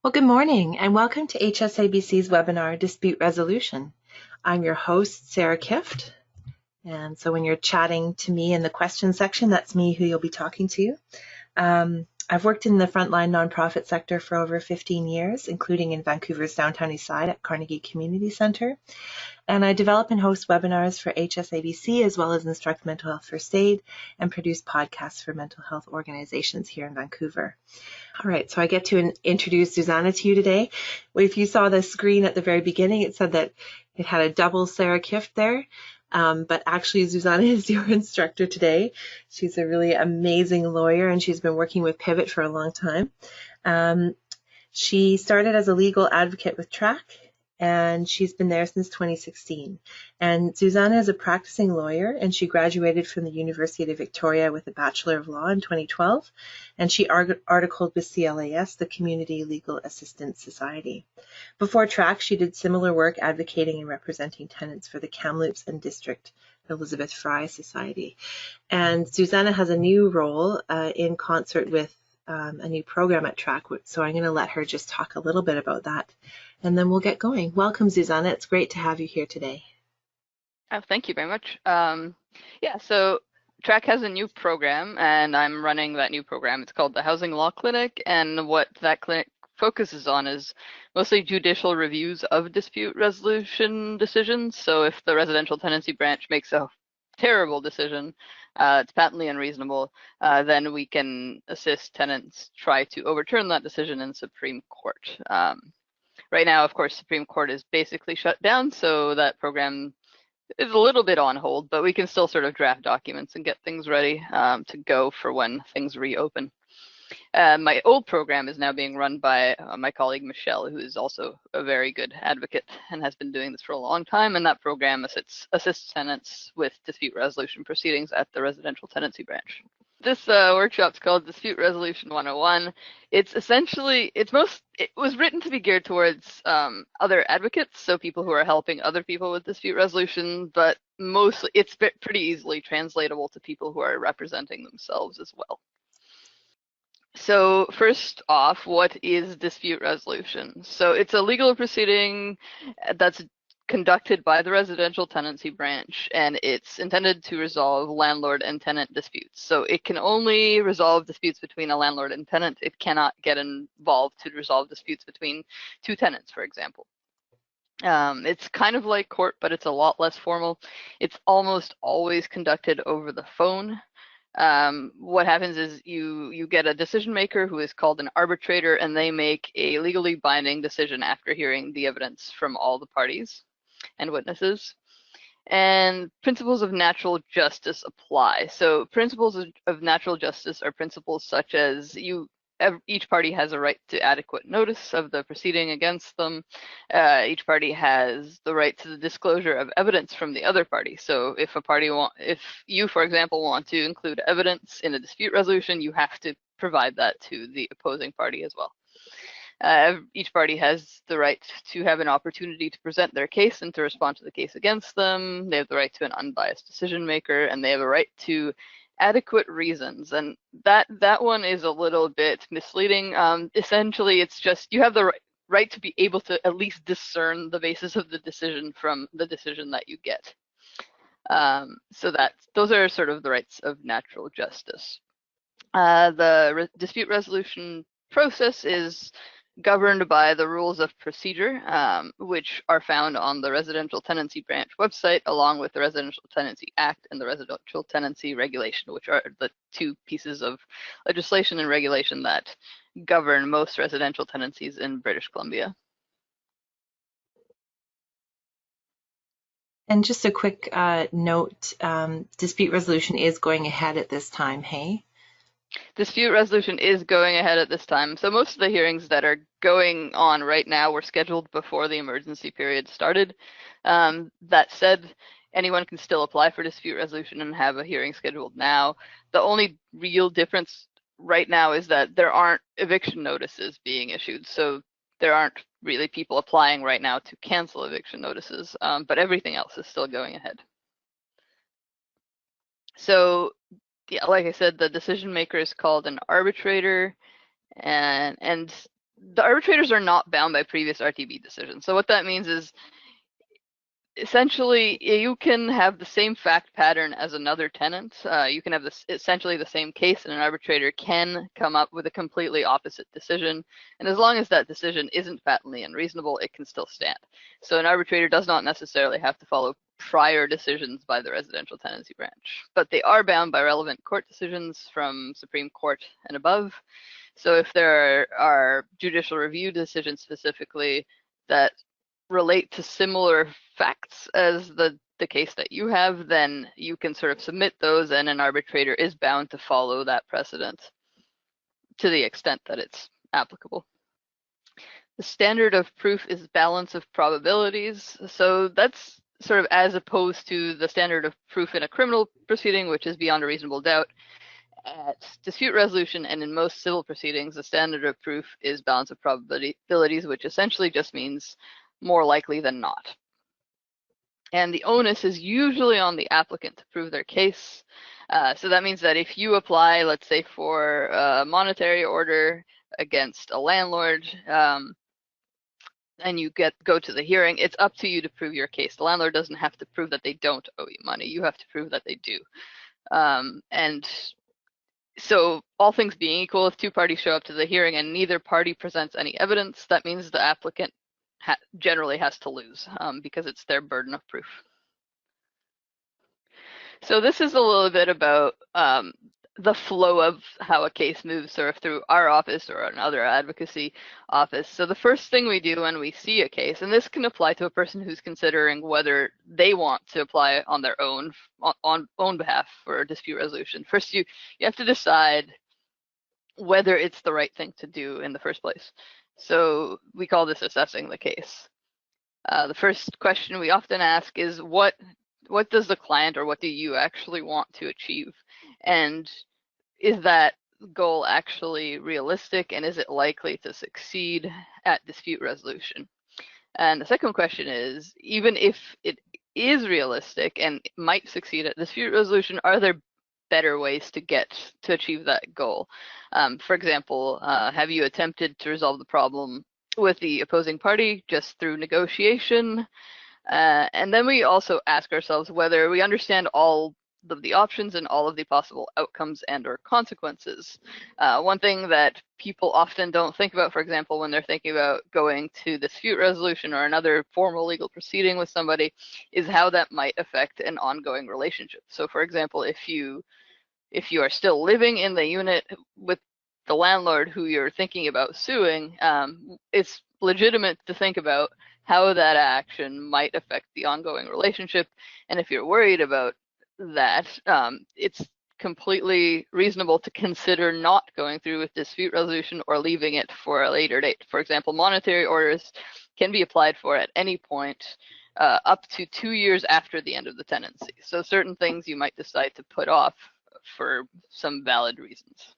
Well, good morning and welcome to hsa-bc's webinar, Dispute Resolution. I'm your host, Sarah Kift. And so when you're chatting to me in the question section, that's me who you'll be talking to. I've worked in the frontline nonprofit sector for over 15 years, including in Vancouver's Downtown East Side at Carnegie Community Centre. And I develop and host webinars for hsa-bc as well as instruct mental health first aid and produce podcasts for mental health organizations here in Vancouver. All right, so I get to introduce Susanna to you today. If you saw the screen at the very beginning, it said that it had a double Sarah Kift there, but actually Susanna is your instructor today. She's a really amazing lawyer and she's been working with Pivot for a long time. She started as a legal advocate with TRAC, and she's been there since 2016. And Susanna is a practicing lawyer, and she graduated from the University of Victoria with a Bachelor of Law in 2012, and she articled with CLAS, the Community Legal Assistance Society. Before TRAC, she did similar work advocating and representing tenants for the Kamloops and District Elizabeth Fry Society. And Susanna has a new role in concert with a new program at TRAC, so I'm going to let her just talk a little bit about that, and then we'll get going. Welcome, Susanna. It's great to have you here today. Oh, thank you very much. Yeah, so TRAC has a new program, and I'm running that new program. It's called the Housing Law Clinic, and what that clinic focuses on is mostly judicial reviews of dispute resolution decisions. So if the residential tenancy branch makes a terrible decision, it's patently unreasonable, then we can assist tenants try to overturn that decision in Supreme Court. Right now, of course, Supreme Court is basically shut down, so that program is a little bit on hold, but we can still sort of draft documents and get things ready to go for when things reopen. My old program is now being run by my colleague Michelle, who is also a very good advocate and has been doing this for a long time, and that program assists tenants with dispute resolution proceedings at the residential tenancy branch. This workshop's called Dispute Resolution 101. It's essentially, it was written to be geared towards other advocates, so people who are helping other people with dispute resolution, but mostly it's pretty easily translatable to people who are representing themselves as well. So first off, what is dispute resolution? So it's a legal proceeding that's conducted by the residential tenancy branch, and it's intended to resolve landlord and tenant disputes. So it can only resolve disputes between a landlord and tenant. It cannot get involved to resolve disputes between two tenants, for example. It's kind of like court, but it's a lot less formal. It's almost always conducted over the phone. What happens is you get a decision maker who is called an arbitrator, and they make a legally binding decision after hearing the evidence from all the parties and witnesses. And principles of natural justice apply. So principles of natural justice are principles such as each party has a right to adequate notice of the proceeding against them. Each party has the right to the disclosure of evidence from the other party. So if you, for example, want to include evidence in a dispute resolution, you have to provide that to the opposing party as well. Each party has the right to have an opportunity to present their case and to respond to the case against them. They have the right to an unbiased decision maker, and they have a right to adequate reasons. And that one is a little bit misleading. Essentially, it's just you have the right to be able to at least discern the basis of the decision from the decision that you get. So those are sort of the rights of natural justice. The dispute resolution process is governed by the rules of procedure, which are found on the Residential Tenancy Branch website, along with the Residential Tenancy Act and the Residential Tenancy Regulation, which are the two pieces of legislation and regulation that govern most residential tenancies in British Columbia. And just a quick note, dispute resolution is going ahead at this time, hey? Dispute resolution is going ahead at this time. So most of the hearings that are going on right now were scheduled before the emergency period started. That said, anyone can still apply for dispute resolution and have a hearing scheduled now. The only real difference right now is that there aren't eviction notices being issued. So there aren't really people applying right now to cancel eviction notices, but everything else is still going ahead. So yeah, like I said, the decision maker is called an arbitrator, and the arbitrators are not bound by previous RTB decisions. So what that means is, essentially, you can have the same fact pattern as another tenant. You can have essentially the same case, and an arbitrator can come up with a completely opposite decision. And as long as that decision isn't patently unreasonable, it can still stand. So an arbitrator does not necessarily have to follow prior decisions by the residential tenancy branch, but they are bound by relevant court decisions from Supreme Court and above. So if there are judicial review decisions specifically that relate to similar facts as the case that you have, then you can sort of submit those, and an arbitrator is bound to follow that precedent to the extent that it's applicable. The standard of proof is balance of probabilities. So that's sort of as opposed to the standard of proof in a criminal proceeding, which is beyond a reasonable doubt. At dispute resolution and in most civil proceedings, the standard of proof is balance of probabilities, which essentially just means more likely than not. And the onus is usually on the applicant to prove their case. So that means that if you apply, let's say, for a monetary order against a landlord, and you go to the hearing, it's up to you to prove your case. The landlord doesn't have to prove that they don't owe you money. You have to prove that they do. And so all things being equal, if two parties show up to the hearing and neither party presents any evidence, that means the applicant generally has to lose because it's their burden of proof. So this is a little bit about the flow of how a case moves sort of through our office or another advocacy office. So the first thing we do when we see a case, and this can apply to a person who's considering whether they want to apply on their own, on own behalf for a dispute resolution. First, you have to decide whether it's the right thing to do in the first place. So we call this assessing the case. The first question we often ask is, what does the client, or what do you actually want to achieve? And is that goal actually realistic, and is it likely to succeed at dispute resolution? And the second question is, even if it is realistic and might succeed at dispute resolution, are there better ways to achieve that goal? For example, have you attempted to resolve the problem with the opposing party just through negotiation? And then we also ask ourselves whether we understand all of the options and all of the possible outcomes and or consequences. One thing that people often don't think about, for example, when they're thinking about going to dispute resolution or another formal legal proceeding with somebody, is how that might affect an ongoing relationship. So for example, if you are still living in the unit with the landlord who you're thinking about suing, it's legitimate to think about how that action might affect the ongoing relationship. And if you're worried about that, it's completely reasonable to consider not going through with dispute resolution or leaving it for a later date. For example, monetary orders can be applied for at any point up to 2 years after the end of the tenancy. So certain things you might decide to put off for some valid reasons.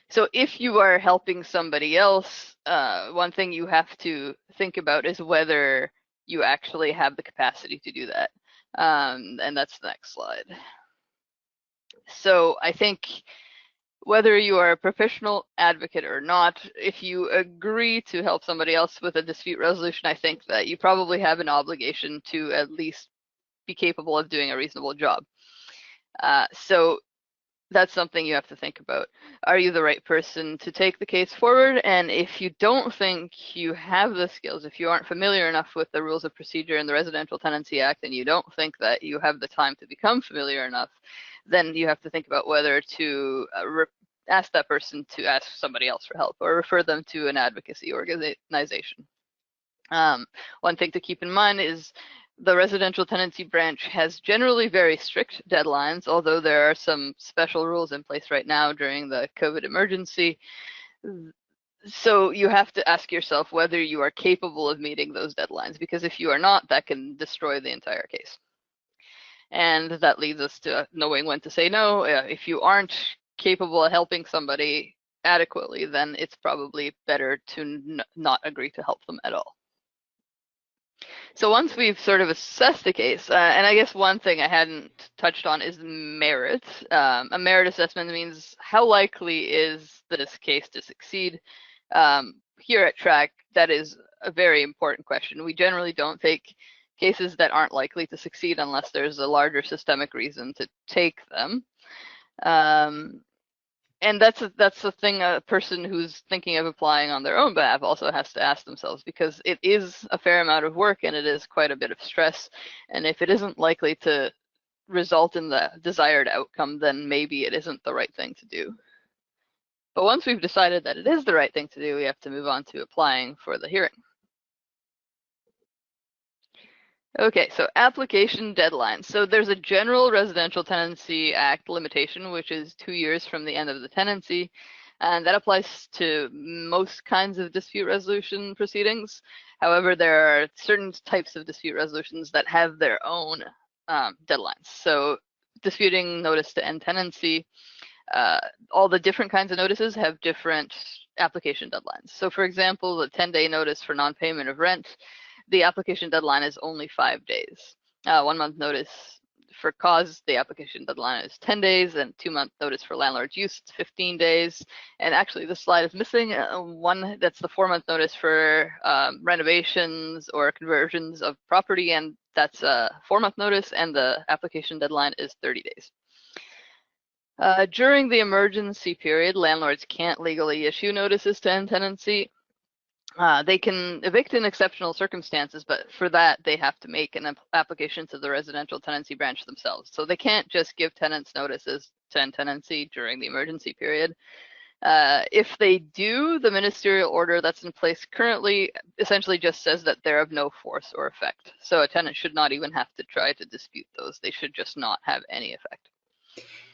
So if you are helping somebody else, one thing you have to think about is whether you actually have the capacity to do that. And that's the next slide. So I think whether you are a professional advocate or not, if you agree to help somebody else with a dispute resolution, I think that you probably have an obligation to at least be capable of doing a reasonable job. So that's something you have to think about. Are you the right person to take the case forward? And if you don't think you have the skills, if you aren't familiar enough with the rules of procedure in the Residential Tenancy Act, and you don't think that you have the time to become familiar enough, then you have to think about whether to ask that person to ask somebody else for help or refer them to an advocacy organization. One thing to keep in mind is the residential tenancy branch has generally very strict deadlines, although there are some special rules in place right now during the COVID emergency. So you have to ask yourself whether you are capable of meeting those deadlines, because if you are not, that can destroy the entire case. And that leads us to knowing when to say no. If you aren't capable of helping somebody adequately, then it's probably better to not agree to help them at all. So once we've sort of assessed the case, and I guess one thing I hadn't touched on is merit. A merit assessment means how likely is this case to succeed. Here at Track, that is a very important question. We generally don't take cases that aren't likely to succeed unless there's a larger systemic reason to take them. Um, and that's the thing a person who's thinking of applying on their own behalf also has to ask themselves, because it is a fair amount of work and it is quite a bit of stress. And if it isn't likely to result in the desired outcome, then maybe it isn't the right thing to do. But once we've decided that it is the right thing to do, we have to move on to applying for the hearing. Okay, so application deadline. So there's a general Residential Tenancy Act limitation, which is 2 years from the end of the tenancy, and that applies to most kinds of dispute resolution proceedings. However, there are certain types of dispute resolutions that have their own deadlines. So disputing notice to end tenancy, all the different kinds of notices have different application deadlines. So for example, the 10-day notice for non-payment of rent, the application deadline is only 5 days. 1 month notice for cause, the application deadline is 10 days, and 2-month notice for landlord's use, 15 days. And actually, this slide is missing one. That's the 4-month notice for renovations or conversions of property, and that's a 4-month notice, and the application deadline is 30 days. During the emergency period, landlords can't legally issue notices to end tenancy. They can evict in exceptional circumstances, but for that, they have to make an application to the residential tenancy branch themselves. So they can't just give tenants notices to end tenancy during the emergency period. If they do, the ministerial order that's in place currently essentially just says that they're of no force or effect. So a tenant should not even have to try to dispute those. They should just not have any effect.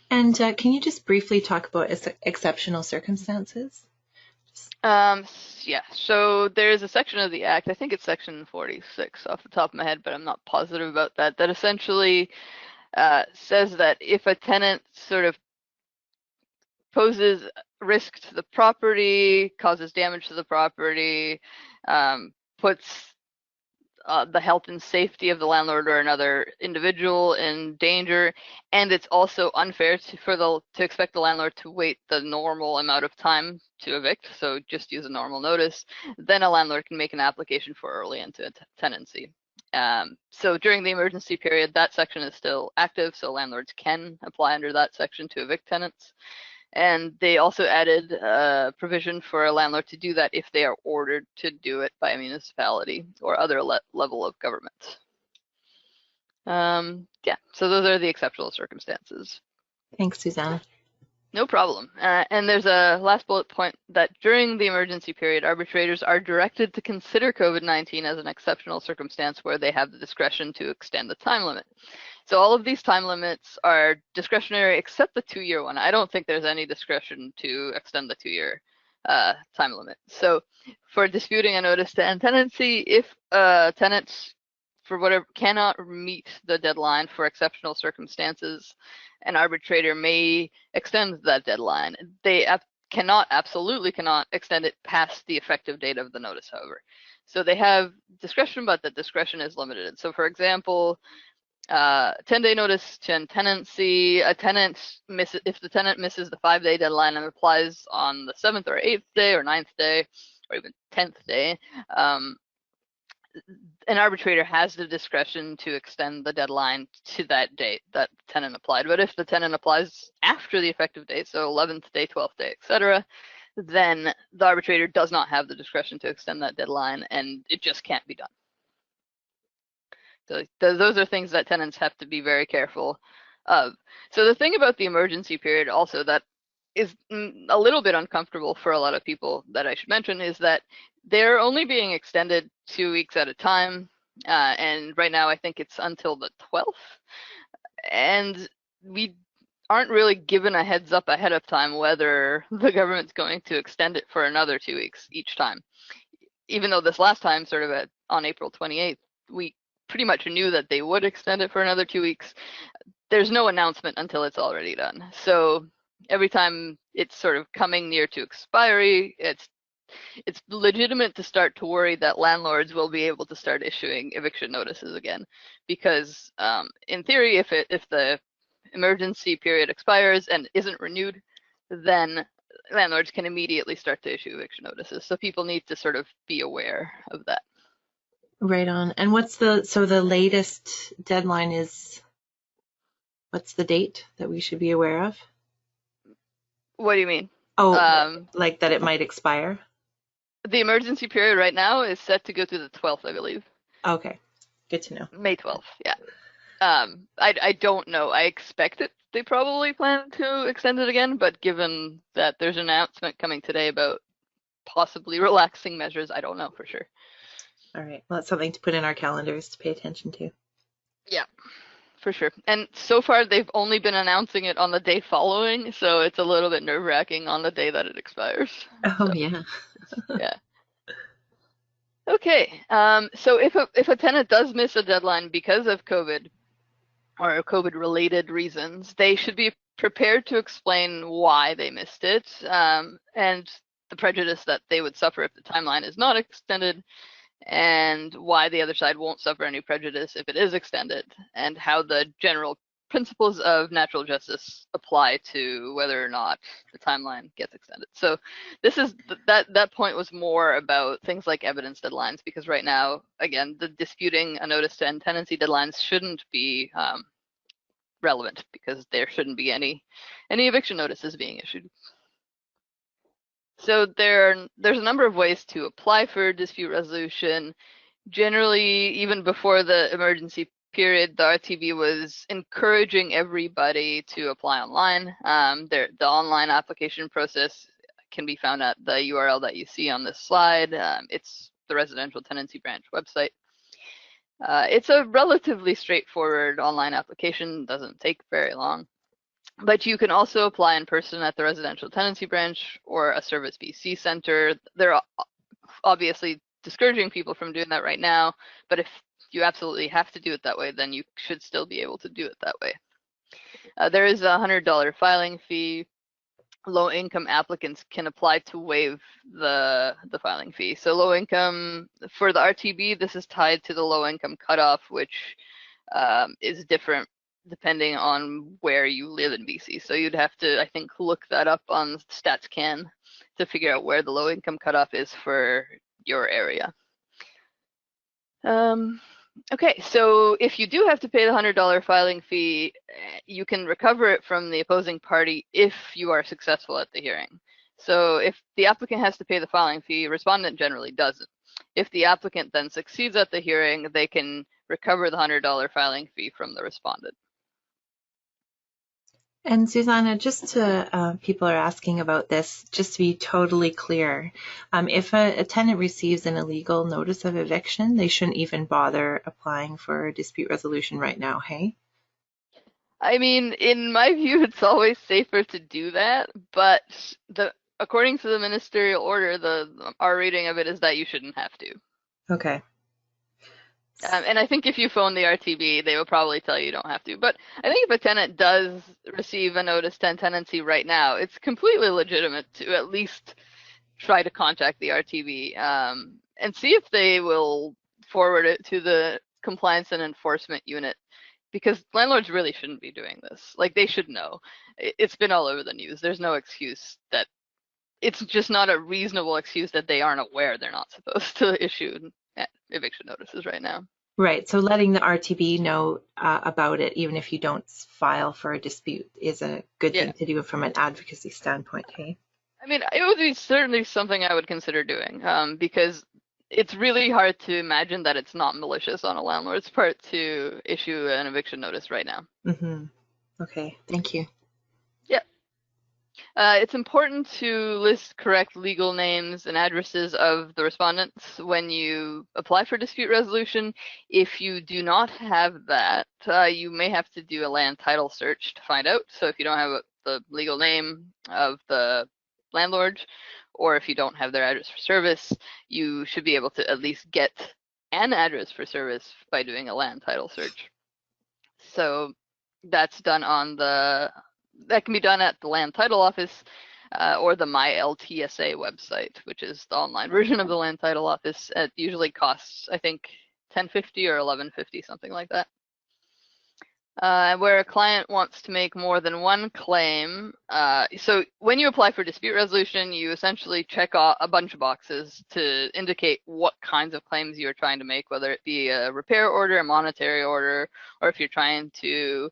And can you just briefly talk about exceptional circumstances? Yeah, so there's a section of the Act, I think it's section 46 off the top of my head, but I'm not positive about that, that essentially says that if a tenant sort of poses risk to the property, causes damage to the property, puts the health and safety of the landlord or another individual in danger, and it's also unfair to expect the landlord to wait the normal amount of time to evict, so just use a normal notice, then a landlord can make an application for early into tenancy. So during the emergency period, that section is still active, so landlords can apply under that section to evict tenants. And they also added a provision for a landlord to do that if they are ordered to do it by a municipality or other level of government. Yeah, so those are the exceptional circumstances. Thanks, Susanna. No problem. And there's a last bullet point that during the emergency period, arbitrators are directed to consider COVID-19 as an exceptional circumstance where they have the discretion to extend the time limit. So all of these time limits are discretionary except the 2-year one. I don't think there's any discretion to extend the 2-year time limit. So for disputing a notice to end tenancy, if a tenant for whatever cannot meet the deadline for exceptional circumstances, an arbitrator may extend that deadline. They absolutely cannot extend it past the effective date of the notice, however. So they have discretion, but the discretion is limited. So for example, 10-day notice to end tenancy, if the tenant misses the 5-day deadline and applies on the 7th or 8th day or 9th day or even 10th day, an arbitrator has the discretion to extend the deadline to that date that the tenant applied. But if the tenant applies after the effective date, so 11th day, 12th day, etc., then the arbitrator does not have the discretion to extend that deadline, and it just can't be done. So those are things that tenants have to be very careful of. So the thing about the emergency period also that is a little bit uncomfortable for a lot of people that I should mention is that they're only being extended 2 weeks at a time. And right now I think it's until the 12th. And we aren't really given a heads up ahead of time whether the government's going to extend it for another 2 weeks each time. Even though this last time, sort of on April 28th, we pretty much knew that they would extend it for another 2 weeks. There's no announcement until it's already done. So every time it's sort of coming near to expiry, it's it's legitimate to start to worry that landlords will be able to start issuing eviction notices again, because in theory, if the emergency period expires and isn't renewed, then landlords can immediately start to issue eviction notices. So people need to sort of be aware of that. Right on. And so the latest deadline is, what's the date that we should be aware of? What do you mean? Oh, like that it might expire? The emergency period right now is set to go through the 12th, I believe. Okay, good to know. May 12th, yeah. I don't know. I expect it. They probably plan to extend it again, but given that there's an announcement coming today about possibly relaxing measures, I don't know for sure. All right. Well, that's something to put in our calendars to pay attention to. Yeah, for sure. And so far, they've only been announcing it on the day following, so it's a little bit nerve-wracking on the day that it expires. Oh, So, yeah. yeah. Okay. So if a tenant does miss a deadline because of COVID or COVID-related reasons, they should be prepared to explain why they missed it, and the prejudice that they would suffer if the timeline is not extended, and why the other side won't suffer any prejudice if it is extended, and how the general principles of natural justice apply to whether or not the timeline gets extended. So this is that point was more about things like evidence deadlines, because right now, again, the disputing a notice to end tenancy deadlines shouldn't be relevant, because there shouldn't be any eviction notices being issued. So there's a number of ways to apply for dispute resolution. Generally, even before the emergency period, the RTB was encouraging everybody to apply online. The online application process can be found at the URL that you see on this slide. It's the Residential Tenancy Branch website. It's a relatively straightforward online application, doesn't take very long. But you can also apply in person at the Residential Tenancy Branch or a Service BC Center. They're obviously discouraging people from doing that right now, but if you absolutely have to do it that way, then you should still be able to do it that way. There is a $100 filing fee. Low-income applicants can apply to waive the filing fee. So low-income, for the RTB, this is tied to the low-income cutoff, which is different depending on where you live in BC. So you'd have to, I think, look that up on StatsCan to figure out where the low-income cutoff is for your area. Okay, so if you do have to pay the $100 filing fee, you can recover it from the opposing party if you are successful at the hearing. So if the applicant has to pay the filing fee, respondent generally doesn't. If the applicant then succeeds at the hearing, they can recover the $100 filing fee from the respondent. And Susanna, just to, people are asking about this, just to be totally clear, if a tenant receives an illegal notice of eviction, they shouldn't even bother applying for dispute resolution right now, hey? I mean, in my view, it's always safer to do that, but according to the ministerial order, our reading of it is that you shouldn't have to. Okay. And I think if you phone the RTB, they will probably tell you don't have to. But I think if a tenant does receive a notice to end tenancy right now, it's completely legitimate to at least try to contact the RTB and see if they will forward it to the compliance and enforcement unit, because landlords really shouldn't be doing this. Like, they should know. It's been all over the news. There's no excuse that it's just not a reasonable excuse that they aren't aware they're not supposed to issue eviction notices right now. Right. So letting the RTB know about it, even if you don't file for a dispute, is a good thing to do from an advocacy standpoint, hey? I mean, it would be certainly something I would consider doing, because it's really hard to imagine that it's not malicious on a landlord's part to issue an eviction notice right now. Mm-hmm. Okay, thank you. Yeah. It's important to list correct legal names and addresses of the respondents when you apply for dispute resolution. If you do not have that, you may have to do a land title search to find out. So if you don't have the legal name of the landlord, or if you don't have their address for service, you should be able to at least get an address for service by doing a land title search. So that's done on that can be done at the land title office. or the MyLTSA website, which is the online version of the Land Title Office. It usually costs, I think, $10.50 or $11.50, something like that. Where a client wants to make more than one claim. So when you apply for dispute resolution, you essentially check off a bunch of boxes to indicate what kinds of claims you're trying to make, whether it be a repair order, a monetary order, or if you're trying to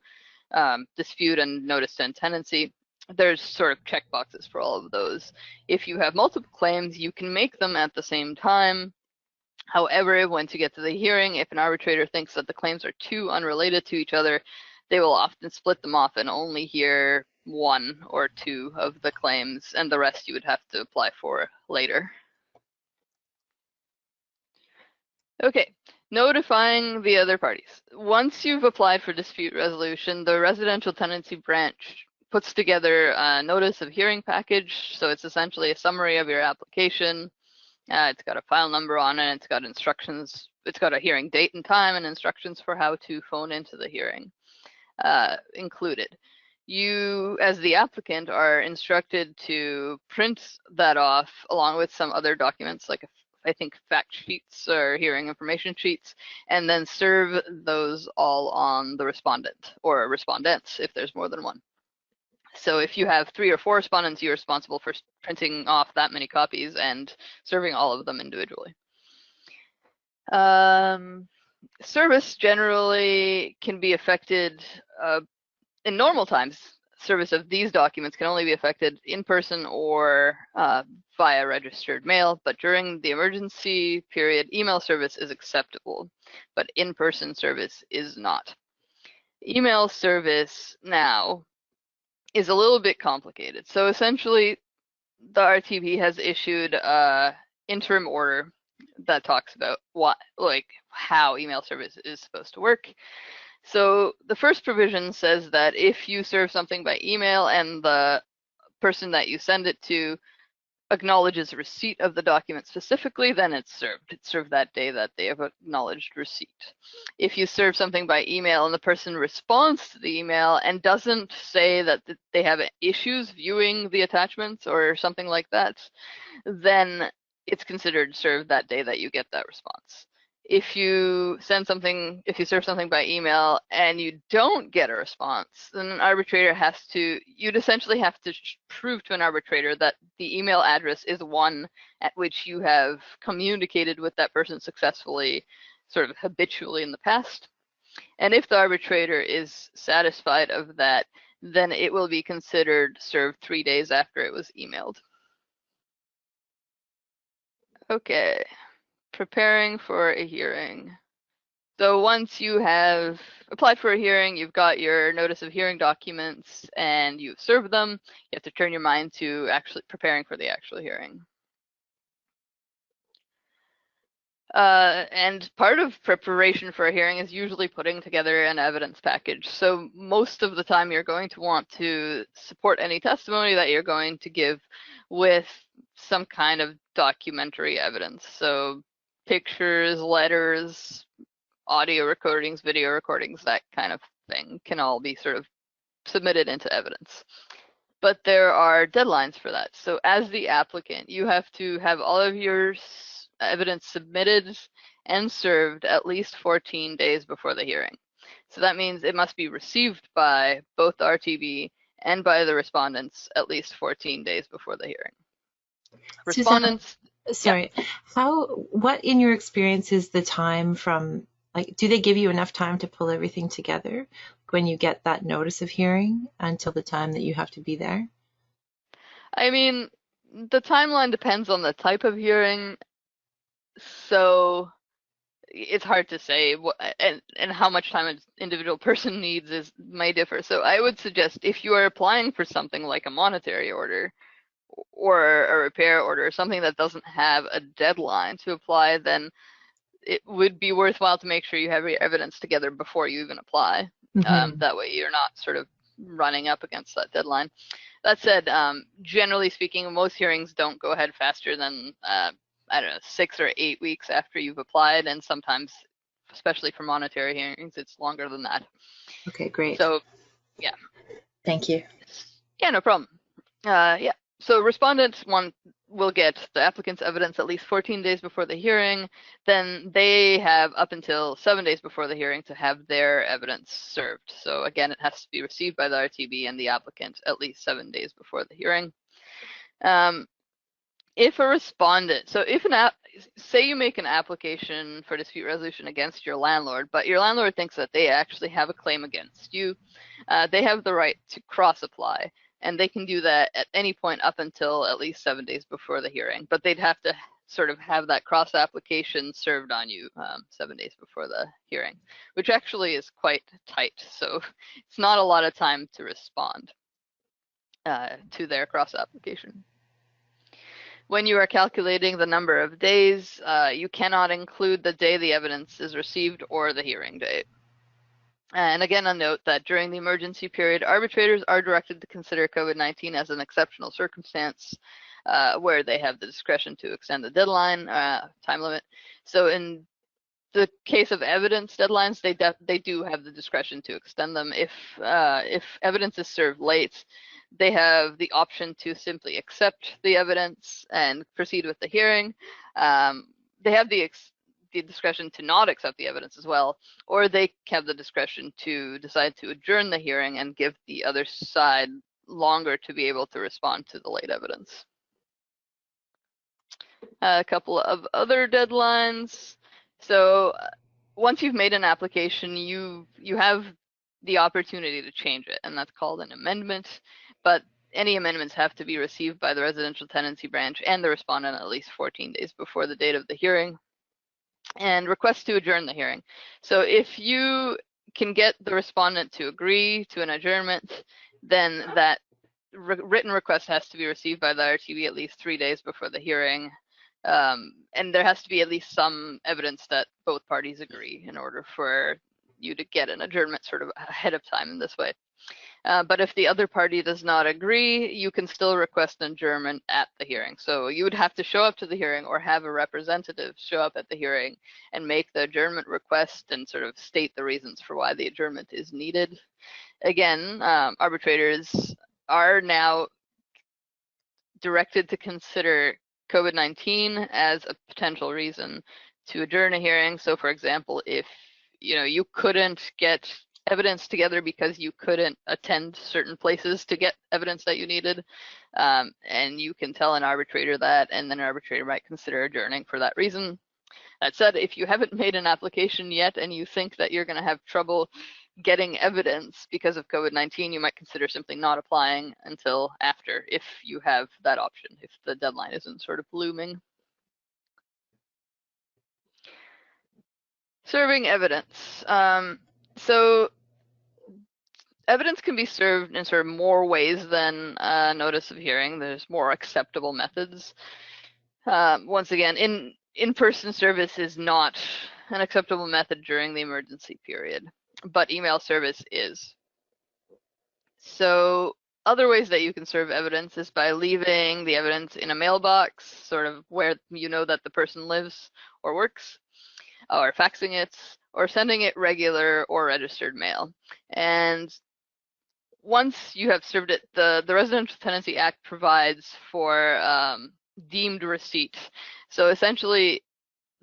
dispute and notice to tenancy. There's sort of check boxes for all of those. If you have multiple claims, you can make them at the same time. However, once you get to the hearing, if an arbitrator thinks that the claims are too unrelated to each other, they will often split them off and only hear one or two of the claims, and the rest you would have to apply for later. Okay, notifying the other parties. Once you've applied for dispute resolution, the residential tenancy branch puts together a notice of hearing package. So it's essentially a summary of your application. It's got a file number on it. It's got instructions. It's got a hearing date and time and instructions for how to phone into the hearing included. You, as the applicant, are instructed to print that off along with some other documents, like I think fact sheets or hearing information sheets, and then serve those all on the respondent or respondents if there's more than one. So if you have 3 or 4 respondents, you're responsible for printing off that many copies and serving all of them individually. Service generally can be affected in normal times. Service of these documents can only be affected in person or via registered mail, but during the emergency period, email service is acceptable, but in-person service is not. Email service now is a little bit complicated. So essentially, the RTB has issued an interim order that talks about how email service is supposed to work. So the first provision says that if you serve something by email and the person that you send it to acknowledges receipt of the document specifically, then it's served. It's served that day that they have acknowledged receipt. If you serve something by email and the person responds to the email and doesn't say that they have issues viewing the attachments or something like that, then it's considered served that day that you get that response. If you serve something by email and you don't get a response, then an arbitrator you'd essentially have to prove to an arbitrator that the email address is one at which you have communicated with that person successfully, sort of habitually in the past. And if the arbitrator is satisfied of that, then it will be considered served 3 days after it was emailed. Okay. Preparing for a hearing. So once you have applied for a hearing, you've got your notice of hearing documents and you've served them, you have to turn your mind to actually preparing for the actual hearing. And part of preparation for a hearing is usually putting together an evidence package. So most of the time you're going to want to support any testimony that you're going to give with some kind of documentary evidence. So pictures, letters, audio recordings, video recordings, that kind of thing can all be sort of submitted into evidence. But there are deadlines for that. So as the applicant, you have to have all of your evidence submitted and served at least 14 days before the hearing. So that means it must be received by both the RTB and by the respondents at least 14 days before the hearing. Respondents. Susanna, sorry, what in your experience is the time from, like, do they give you enough time to pull everything together when you get that notice of hearing until the time that you have to be there? I mean, the timeline depends on the type of hearing, so it's hard to say and how much time an individual person needs may differ. So I would suggest if you are applying for something like a monetary order or a repair order, something that doesn't have a deadline to apply, then it would be worthwhile to make sure you have your evidence together before you even apply. That way you're not sort of running up against that deadline. That said, generally speaking, most hearings don't go ahead faster than I don't know, 6 or 8 weeks after you've applied, and sometimes, especially for monetary hearings, it's longer than that. Okay, great. So, yeah. Thank you. Yeah, no problem. Yeah. So respondent one will get the applicant's evidence at least 14 days before the hearing. Then they have up until 7 days before the hearing to have their evidence served. So again, it has to be received by the RTB and the applicant at least 7 days before the hearing. If a respondent, so if say you make an application for dispute resolution against your landlord, but your landlord thinks that they actually have a claim against you, they have the right to cross-apply, and they can do that at any point up until at least 7 days before the hearing, but they'd have to sort of have that cross-application served on you 7 days before the hearing, which actually is quite tight, so it's not a lot of time to respond to their cross-application. When you are calculating the number of days, you cannot include the day the evidence is received or the hearing date. And again, a note that during the emergency period, arbitrators are directed to consider COVID-19 as an exceptional circumstance where they have the discretion to extend the deadline, time limit. So in the case of evidence deadlines, they do have the discretion to extend them. If evidence is served late, they have the option to simply accept the evidence and proceed with the hearing. They have the discretion to not accept the evidence as well, or they have the discretion to decide to adjourn the hearing and give the other side longer to be able to respond to the late evidence. A couple of other deadlines. So once you've made an application, you have the opportunity to change it, and that's called an amendment. But any amendments have to be received by the residential tenancy branch and the respondent at least 14 days before the date of the hearing. And request to adjourn the hearing. So if you can get the respondent to agree to an adjournment, then that written request has to be received by the RTB at least 3 days before the hearing. And there has to be at least some evidence that both parties agree in order for you to get an adjournment sort of ahead of time in this way. But if the other party does not agree, you can still request an adjournment at the hearing. So you would have to show up to the hearing or have a representative show up at the hearing and make the adjournment request and sort of state the reasons for why the adjournment is needed. Again, arbitrators are now directed to consider COVID-19 as a potential reason to adjourn a hearing. So for example, if you couldn't get evidence together because you couldn't attend certain places to get evidence that you needed, and you can tell an arbitrator that, and then an arbitrator might consider adjourning for that reason. That said, if you haven't made an application yet and you think that you're going to have trouble getting evidence because of COVID-19, you might consider simply not applying until after, if you have that option, if the deadline isn't sort of looming. Serving evidence. So evidence can be served in sort of more ways than notice of hearing. There's more acceptable methods. Once again, in-person service is not an acceptable method during the emergency period, but email service is. So other ways that you can serve evidence is by leaving the evidence in a mailbox, sort of where you know that the person lives or works, or faxing it, or sending it regular or registered mail. And once you have served it, the Residential Tenancy Act provides for deemed receipt. So essentially,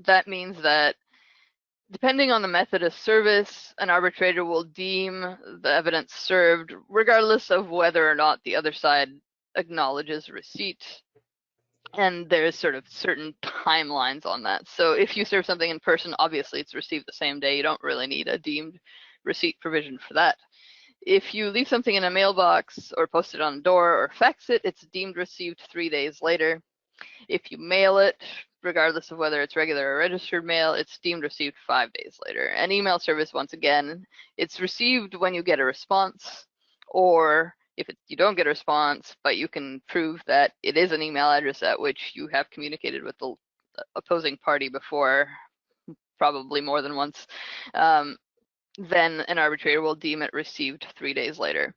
that means that depending on the method of service, an arbitrator will deem the evidence served, regardless of whether or not the other side acknowledges receipt. And there's sort of certain timelines on that. So if you serve something in person, obviously it's received the same day. You don't really need a deemed receipt provision for that. If you leave something in a mailbox or post it on a door or fax it, it's deemed received 3 days later. If you mail it, regardless of whether it's regular or registered mail, it's deemed received 5 days later. And email service, once again, it's received when you get a response, or if you don't get a response, but you can prove that it is an email address at which you have communicated with the opposing party before, probably more than once, then an arbitrator will deem it received 3 days later.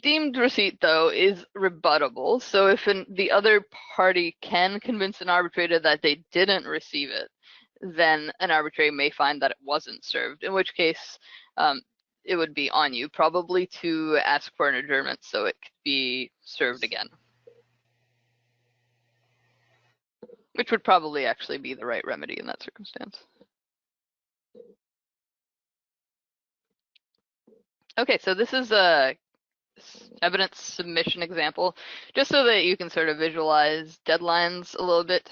Deemed receipt, though, is rebuttable. So if the other party can convince an arbitrator that they didn't receive it, then an arbitrator may find that it wasn't served, in which case it would be on you probably to ask for an adjournment so it could be served again. which would probably actually be the right remedy in that circumstance. Okay, so this is a evidence submission example, just so that you can sort of visualize deadlines a little bit.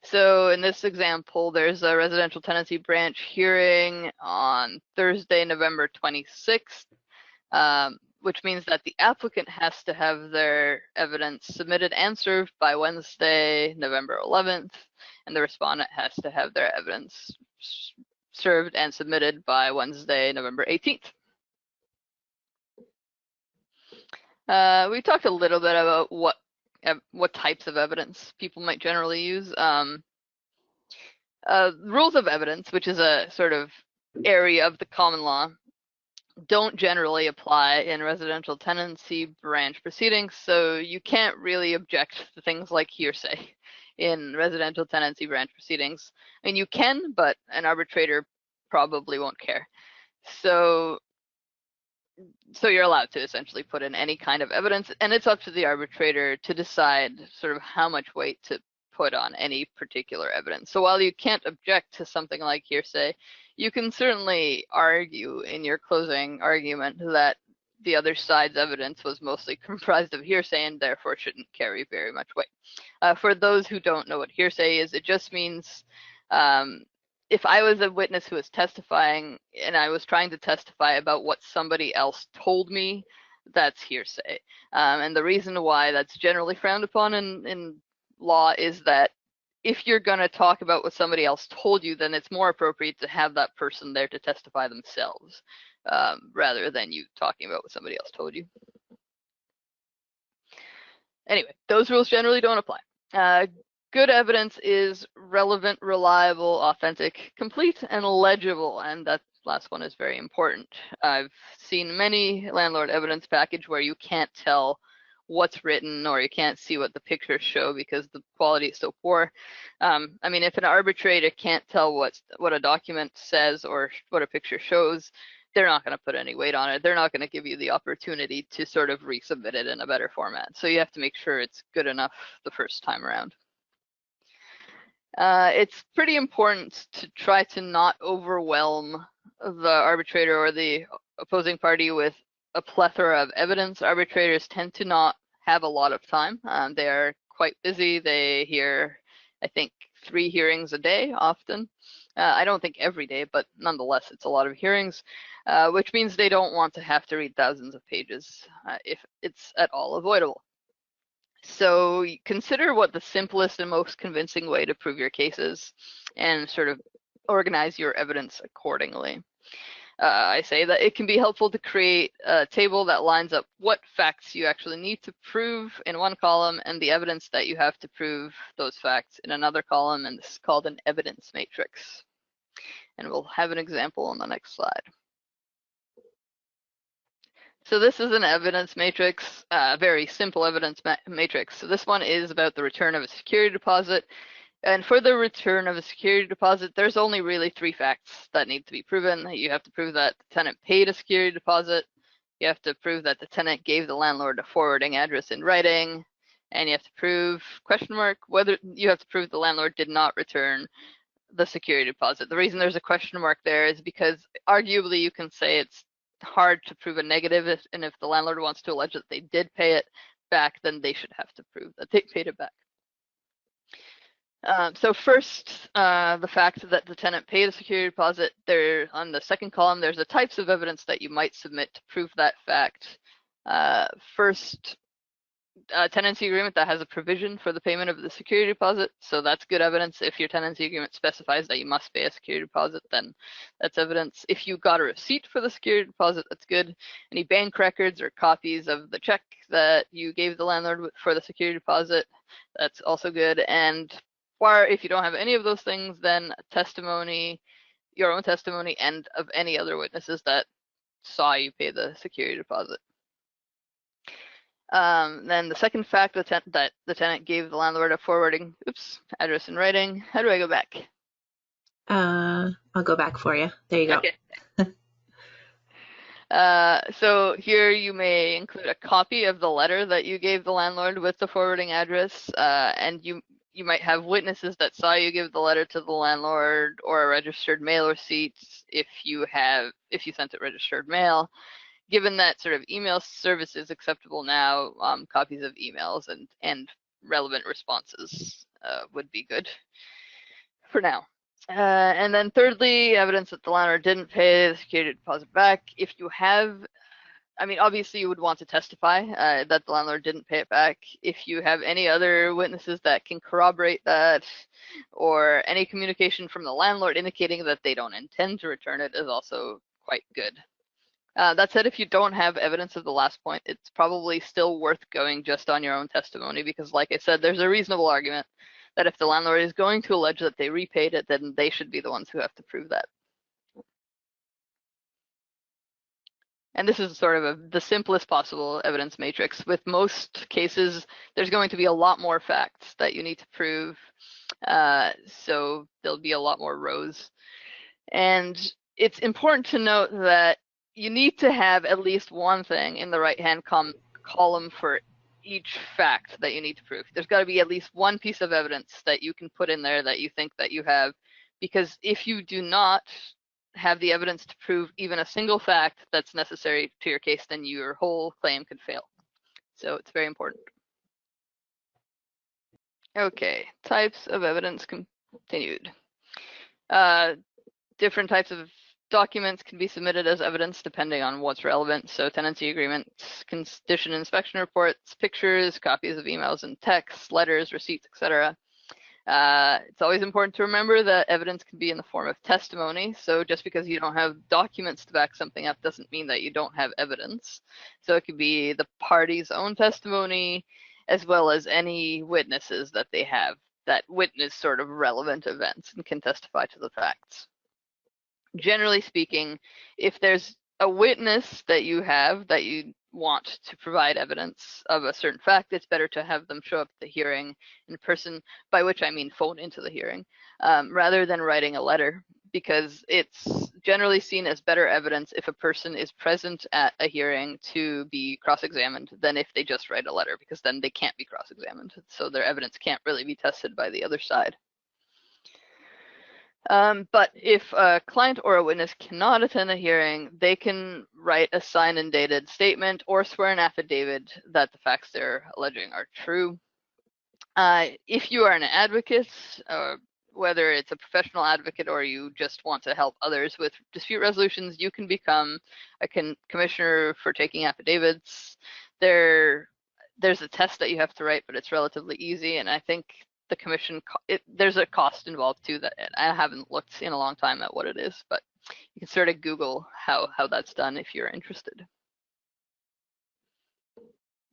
So in this example, there's a residential tenancy branch hearing on Thursday, November 26th, which means that the applicant has to have their evidence submitted and served by Wednesday, November 11th, and the respondent has to have their evidence served and submitted by Wednesday, November 18th. We talked a little bit about what types of evidence people might generally use. Rules of evidence, which is a sort of area of the common law, don't generally apply in residential tenancy branch proceedings, so you can't really object to things like hearsay in residential tenancy branch proceedings. I mean, you can, but an arbitrator probably won't care. So you're allowed to essentially put in any kind of evidence, and it's up to the arbitrator to decide sort of how much weight to put on any particular evidence. So while you can't object to something like hearsay, you can certainly argue in your closing argument that the other side's evidence was mostly comprised of hearsay and therefore shouldn't carry very much weight. For those who don't know what hearsay is, it just means if I was a witness who was testifying and I was trying to testify about what somebody else told me, that's hearsay. And the reason why that's generally frowned upon in law is that if you're going to talk about what somebody else told you, then it's more appropriate to have that person there to testify themselves, rather than you talking about what somebody else told you. Anyway, those rules generally don't apply. Good evidence is relevant, reliable, authentic, complete, and legible, and that last one is very important. I've seen many landlord evidence package where you can't tell what's written or you can't see what the pictures show because the quality is so poor. I mean, if an arbitrator can't tell what a document says or what a picture shows, they're not going to put any weight on it. They're not going to give you the opportunity to sort of resubmit it in a better format. So you have to make sure it's good enough the first time around. It's pretty important to try to not overwhelm the arbitrator or the opposing party with a plethora of evidence. Arbitrators tend to not have a lot of time. They are quite busy. They hear, I think, 3 hearings a day often. I don't think every day, but nonetheless, it's a lot of hearings, which means they don't want to have to read thousands of pages if it's at all avoidable. So consider what the simplest and most convincing way to prove your case is and sort of organize your evidence accordingly. I say that it can be helpful to create a table that lines up what facts you actually need to prove in one column and the evidence that you have to prove those facts in another column, and this is called an evidence matrix. And we'll have an example on the next slide. So this is an evidence matrix, very simple evidence matrix. So this one is about the return of a security deposit. And for the return of a security deposit, there's only really 3 facts that need to be proven. You have to prove that the tenant paid a security deposit. You have to prove that the tenant gave the landlord a forwarding address in writing. And you have to prove, whether you have to prove the landlord did not return the security deposit. The reason there's a question mark there is because arguably you can say it's hard to prove a negative, and if the landlord wants to allege that they did pay it back, then they should have to prove that they paid it back. So first, the fact that the tenant paid a security deposit. There, on the second column, there's the types of evidence that you might submit to prove that fact. First, a tenancy agreement that has a provision for the payment of the security deposit. So that's good evidence. If your tenancy agreement specifies that you must pay a security deposit, then that's evidence. If you got a receipt for the security deposit, that's good. Any bank records or copies of the check that you gave the landlord for the security deposit, that's also good. And if you don't have any of those things, then testimony, your own testimony, and of any other witnesses that saw you pay the security deposit. Then the second fact that the tenant gave the landlord a forwarding address in writing. How do I go back? I'll go back for you. There you go. Okay. So here you may include a copy of the letter that you gave the landlord with the forwarding address, and you might have witnesses that saw you give the letter to the landlord, or a registered mail receipt if you sent it registered mail. Given that sort of email service is acceptable now, copies of emails and relevant responses would be good for now. And then thirdly, evidence that the landlord didn't pay the security deposit back. If you have, I mean, obviously you would want to testify that the landlord didn't pay it back. If you have any other witnesses that can corroborate that, or any communication from the landlord indicating that they don't intend to return it, is also quite good. That said, if you don't have evidence of the last point, it's probably still worth going just on your own testimony, because like I said, there's a reasonable argument that if the landlord is going to allege that they repaid it, then they should be the ones who have to prove that. And this is sort of the simplest possible evidence matrix. With most cases, there's going to be a lot more facts that you need to prove, so there'll be a lot more rows. And it's important to note that you need to have at least one thing in the right-hand column for each fact that you need to prove. There's got to be at least one piece of evidence that you can put in there that you think that you have, because if you do not have the evidence to prove even a single fact that's necessary to your case, then your whole claim could fail. So it's very important. Okay, types of evidence continued. Different types of documents can be submitted as evidence depending on what's relevant. So tenancy agreements, condition inspection reports, pictures, copies of emails and texts, letters, receipts, etc. It's always important to remember that evidence can be in the form of testimony. So just because you don't have documents to back something up doesn't mean that you don't have evidence. So it could be the party's own testimony, as well as any witnesses that they have that witness sort of relevant events and can testify to the facts. Generally speaking, if there's a witness that you have that you want to provide evidence of a certain fact, it's better to have them show up at the hearing in person, by which I mean phone into the hearing, rather than writing a letter, because it's generally seen as better evidence if a person is present at a hearing to be cross-examined than if they just write a letter, because then they can't be cross-examined, so their evidence can't really be tested by the other side. But if a client or a witness cannot attend a hearing, they can write a signed and dated statement or swear an affidavit that the facts they're alleging are true. If you are an advocate, whether it's a professional advocate or you just want to help others with dispute resolutions, you can become a commissioner for taking affidavits. There's a test that you have to write, but it's relatively easy, and I think the commission, there's a cost involved too that I haven't looked in a long time at what it is, but you can sort of Google how that's done if you're interested.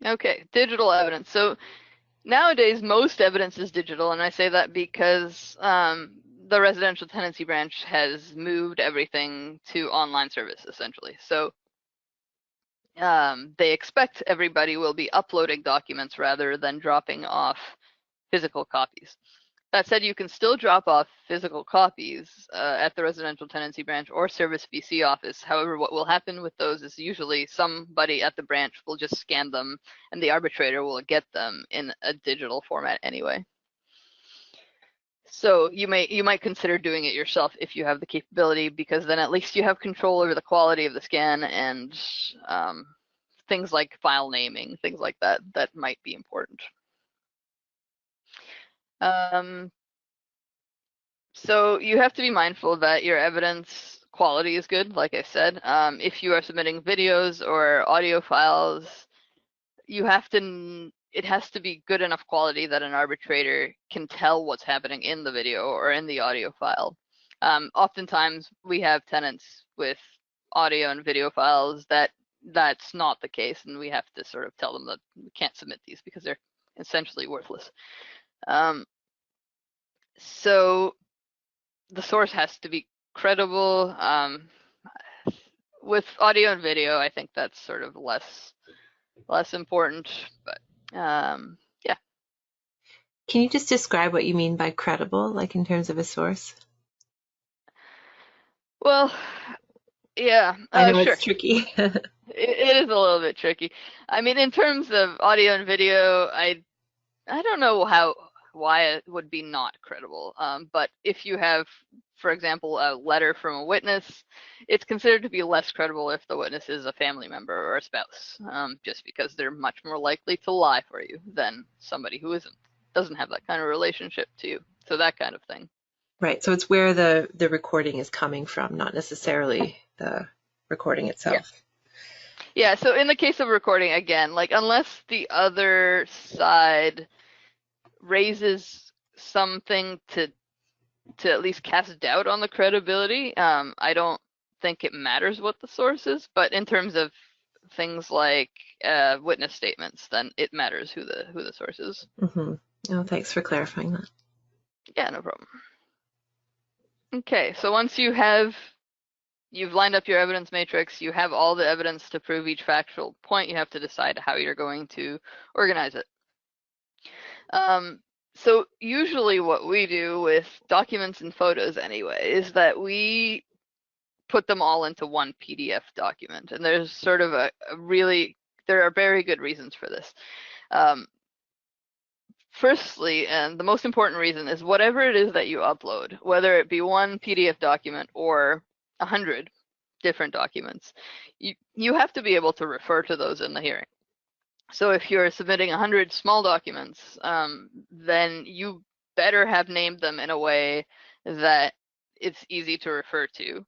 Okay, digital evidence. So nowadays, most evidence is digital, and I say that because the residential tenancy branch has moved everything to online service, essentially. So they expect everybody will be uploading documents rather than dropping off physical copies. That said, you can still drop off physical copies at the residential tenancy branch or service BC office. However, what will happen with those is usually somebody at the branch will just scan them and the arbitrator will get them in a digital format anyway. So you might consider doing it yourself if you have the capability, because then at least you have control over the quality of the scan and things like file naming, things like that might be important. So you have to be mindful that your evidence quality is good, like I said. If you are submitting videos or audio files, it has to be good enough quality that an arbitrator can tell what's happening in the video or in the audio file. Oftentimes we have tenants with audio and video files that's not the case, and we have to sort of tell them that we can't submit these because they're essentially worthless. So the source has to be credible. With audio and video, I think that's sort of less important, but yeah. Can you just describe what you mean by credible, like in terms of a source? Well, yeah, I know sure. it's tricky. It is a little bit tricky. I mean, in terms of audio and video, I don't know how why it would be not credible. But if you have, for example, a letter from a witness, it's considered to be less credible if the witness is a family member or a spouse, just because they're much more likely to lie for you than somebody who doesn't have that kind of relationship to you. So that kind of thing. Right. So it's where the recording is coming from, not necessarily the recording itself. Yeah, so in the case of recording, again, like unless the other side raises something to at least cast doubt on the credibility, I don't think it matters what the source is. But in terms of things like witness statements, then it matters who the source is. Mm-hmm. Oh, thanks for clarifying that. Yeah, no problem. Okay, so once you've lined up your evidence matrix, you have all the evidence to prove each factual point, you have to decide how you're going to organize it. So usually what we do with documents and photos anyway is that we put them all into one PDF document, and there's sort of there are very good reasons for this. Firstly, and the most important reason, is whatever it is that you upload, whether it be one PDF document or 100 different documents, you have to be able to refer to those in the hearing. So if you're submitting 100 small documents, then you better have named them in a way that it's easy to refer to.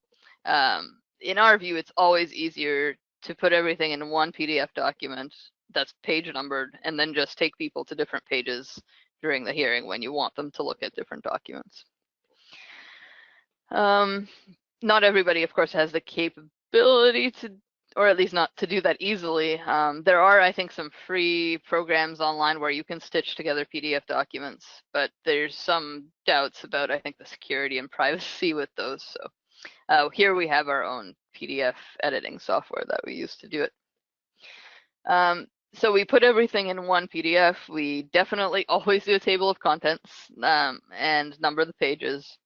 In our view, it's always easier to put everything in one PDF document that's page numbered, and then just take people to different pages during the hearing when you want them to look at different documents. Not everybody, of course, has the capability to, or at least not to do that easily. There are, I think, some free programs online where you can stitch together PDF documents, but there's some doubts about, I think, the security and privacy with those. So here we have our own PDF editing software that we use to do it. So we put everything in one PDF. We definitely always do a table of contents and number the pages.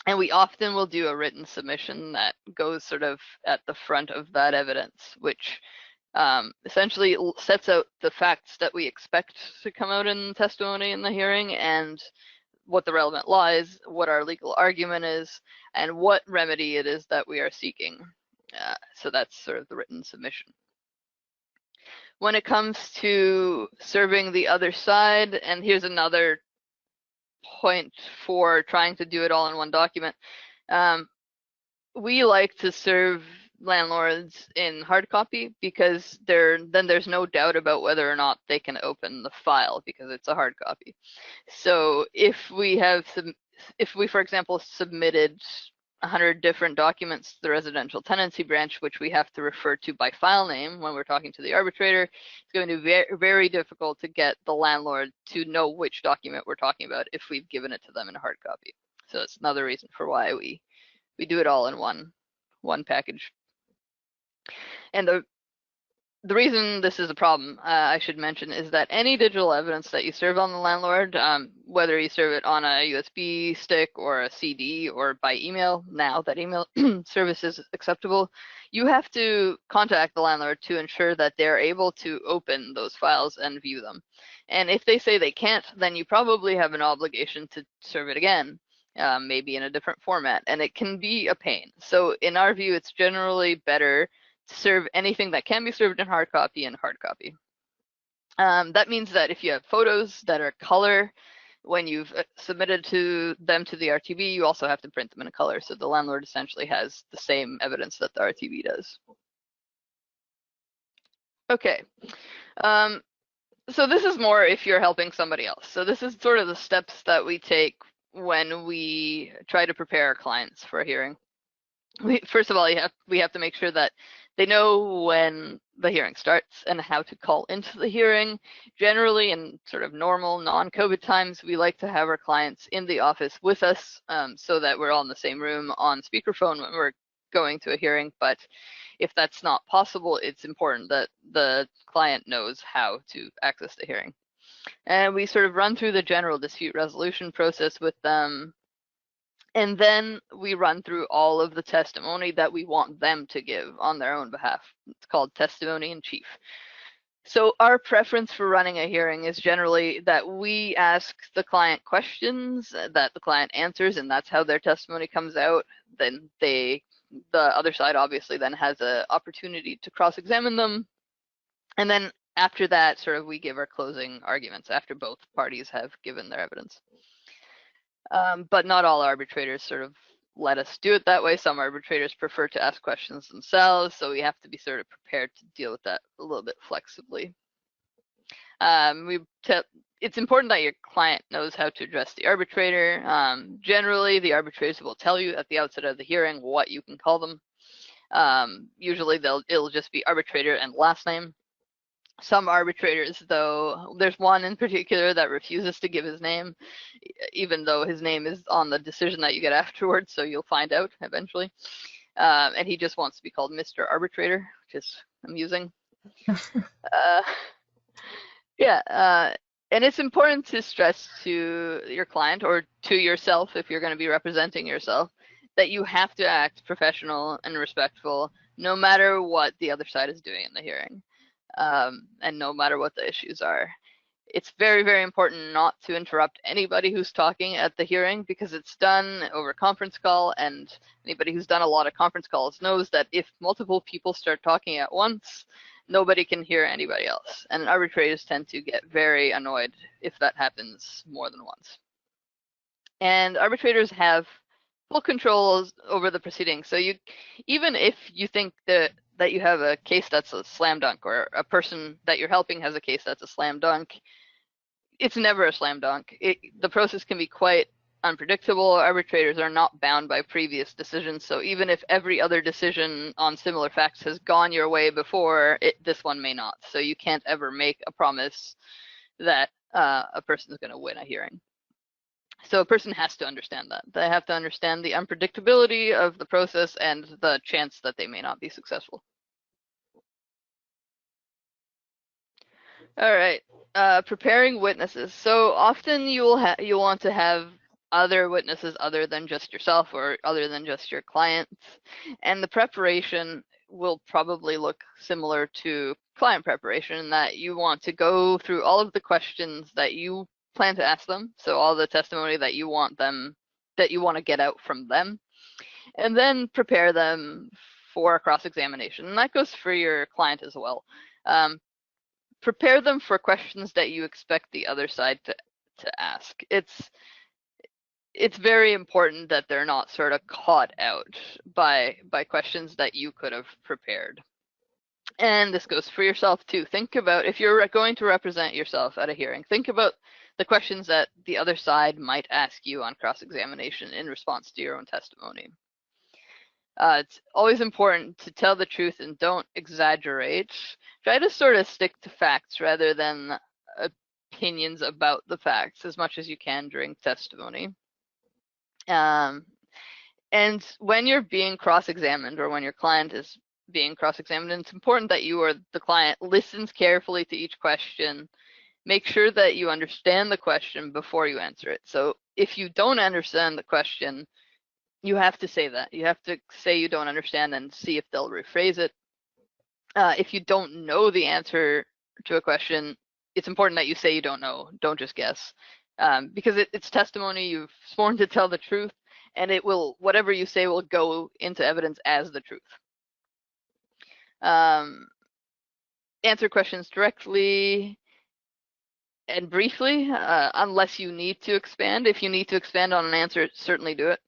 And we often will do a written submission that goes sort of at the front of that evidence, which essentially sets out the facts that we expect to come out in testimony in the hearing, and what the relevant law is, what our legal argument is, and what remedy it is that we are seeking. So that's sort of the written submission. When it comes to serving the other side, and here's another point for trying to do it all in one document, we like to serve landlords in hard copy, because then there's no doubt about whether or not they can open the file, because it's a hard copy. So if we, for example, submitted 100 different documents to the residential tenancy branch, which we have to refer to by file name when we're talking to the arbitrator, it's going to be very, very difficult to get the landlord to know which document we're talking about if we've given it to them in a hard copy. So that's another reason for why we do it all in one package. And the reason this is a problem, I should mention, is that any digital evidence that you serve on the landlord, whether you serve it on a USB stick or a CD or by email, now that email service is acceptable, you have to contact the landlord to ensure that they're able to open those files and view them. And if they say they can't, then you probably have an obligation to serve it again, maybe in a different format, and it can be a pain. So in our view, it's generally better serve anything that can be served in hard copy in hard copy. That means that if you have photos that are color, when you've submitted them to the RTB, you also have to print them in a color, so the landlord essentially has the same evidence that the RTB does. Okay, so this is more if you're helping somebody else. So this is sort of the steps that we take when we try to prepare our clients for a hearing. First of all, we have to make sure that they know when the hearing starts and how to call into the hearing. Generally, in sort of normal, non-COVID times, we like to have our clients in the office with us, so that we're all in the same room on speakerphone when we're going to a hearing. But if that's not possible, it's important that the client knows how to access the hearing. And we sort of run through the general dispute resolution process with them. And then we run through all of the testimony that we want them to give on their own behalf. It's called testimony in chief. So our preference for running a hearing is generally that we ask the client questions that the client answers, and that's how their testimony comes out. Then the other side obviously then has an opportunity to cross-examine them. And then after that, sort of we give our closing arguments after both parties have given their evidence. But not all arbitrators sort of let us do it that way. Some arbitrators prefer to ask questions themselves, so we have to be sort of prepared to deal with that a little bit flexibly. It's important that your client knows how to address the arbitrator. Generally, the arbitrators will tell you at the outset of the hearing what you can call them. Usually, it'll just be arbitrator and last name. Some arbitrators, though, there's one in particular that refuses to give his name, even though his name is on the decision that you get afterwards, so you'll find out eventually. And he just wants to be called Mr. Arbitrator, which is amusing. Yeah, and it's important to stress to your client or to yourself, if you're going to be representing yourself, that you have to act professional and respectful no matter what the other side is doing in the hearing, and no matter what the issues are. It's very, very important not to interrupt anybody who's talking at the hearing, because it's done over conference call, and anybody who's done a lot of conference calls knows that if multiple people start talking at once, nobody can hear anybody else. And arbitrators tend to get very annoyed if that happens more than once. And arbitrators have full control over the proceedings. So even if you think that you have a case that's a slam dunk, or a person that you're helping has a case that's a slam dunk, it's never a slam dunk. The process can be quite unpredictable. Arbitrators are not bound by previous decisions, so even if every other decision on similar facts has gone your way before, this one may not. So you can't ever make a promise that a person is going to win a hearing. So a person has to understand that. They have to understand the unpredictability of the process and the chance that they may not be successful. All right, preparing witnesses. So often you'll want to have other witnesses other than just yourself or other than just your clients, and the preparation will probably look similar to client preparation, in that you want to go through all of the questions that you plan to ask them, so all the testimony that you want to get out from them, and then prepare them for cross-examination. And that goes for your client as well. Prepare them for questions that you expect the other side to ask. It's very important that they're not sort of caught out by questions that you could have prepared. And this goes for yourself too. Think about, if you're going to represent yourself at a hearing, think about the questions that the other side might ask you on cross-examination in response to your own testimony. It's always important to tell the truth and don't exaggerate. Try to sort of stick to facts rather than opinions about the facts as much as you can during testimony. And when you're being cross-examined, or when your client is being cross-examined, it's important that you or the client listens carefully to each question. Make sure that you understand the question before you answer it. So if you don't understand the question, you have to say that. You have to say you don't understand and see if they'll rephrase it. If you don't know the answer to a question, it's important that you say you don't know. Don't just guess. Because it's testimony. You've sworn to tell the truth, and whatever you say will go into evidence as the truth. Answer questions directly and briefly, unless you need to expand. If you need to expand on an answer, certainly do it.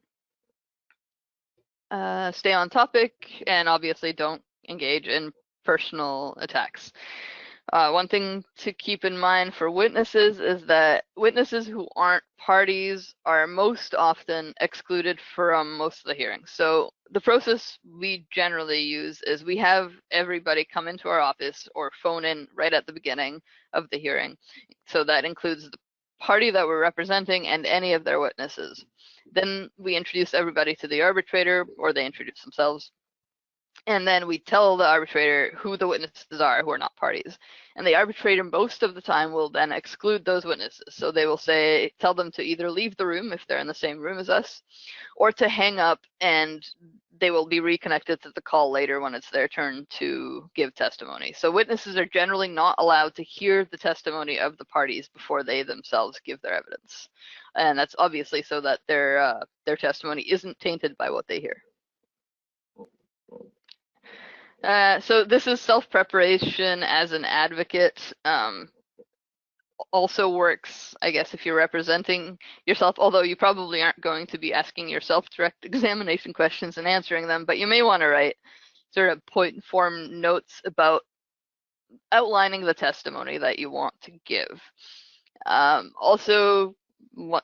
Stay on topic, and obviously don't engage in personal attacks. One thing to keep in mind for witnesses is that witnesses who aren't parties are most often excluded from most of the hearings. So the process we generally use is we have everybody come into our office or phone in right at the beginning of the hearing. So that includes the party that we're representing and any of their witnesses. Then we introduce everybody to the arbitrator, or they introduce themselves. And then we tell the arbitrator who the witnesses are who are not parties. And the arbitrator most of the time will then exclude those witnesses. So they will tell them to either leave the room if they're in the same room as us, or to hang up, and they will be reconnected to the call later when it's their turn to give testimony. So witnesses are generally not allowed to hear the testimony of the parties before they themselves give their evidence. And that's obviously so that their testimony isn't tainted by what they hear. So this is self-preparation as an advocate. Also works, I guess, if you're representing yourself, although you probably aren't going to be asking yourself direct examination questions and answering them, but you may want to write sort of point form notes about outlining the testimony that you want to give. Also,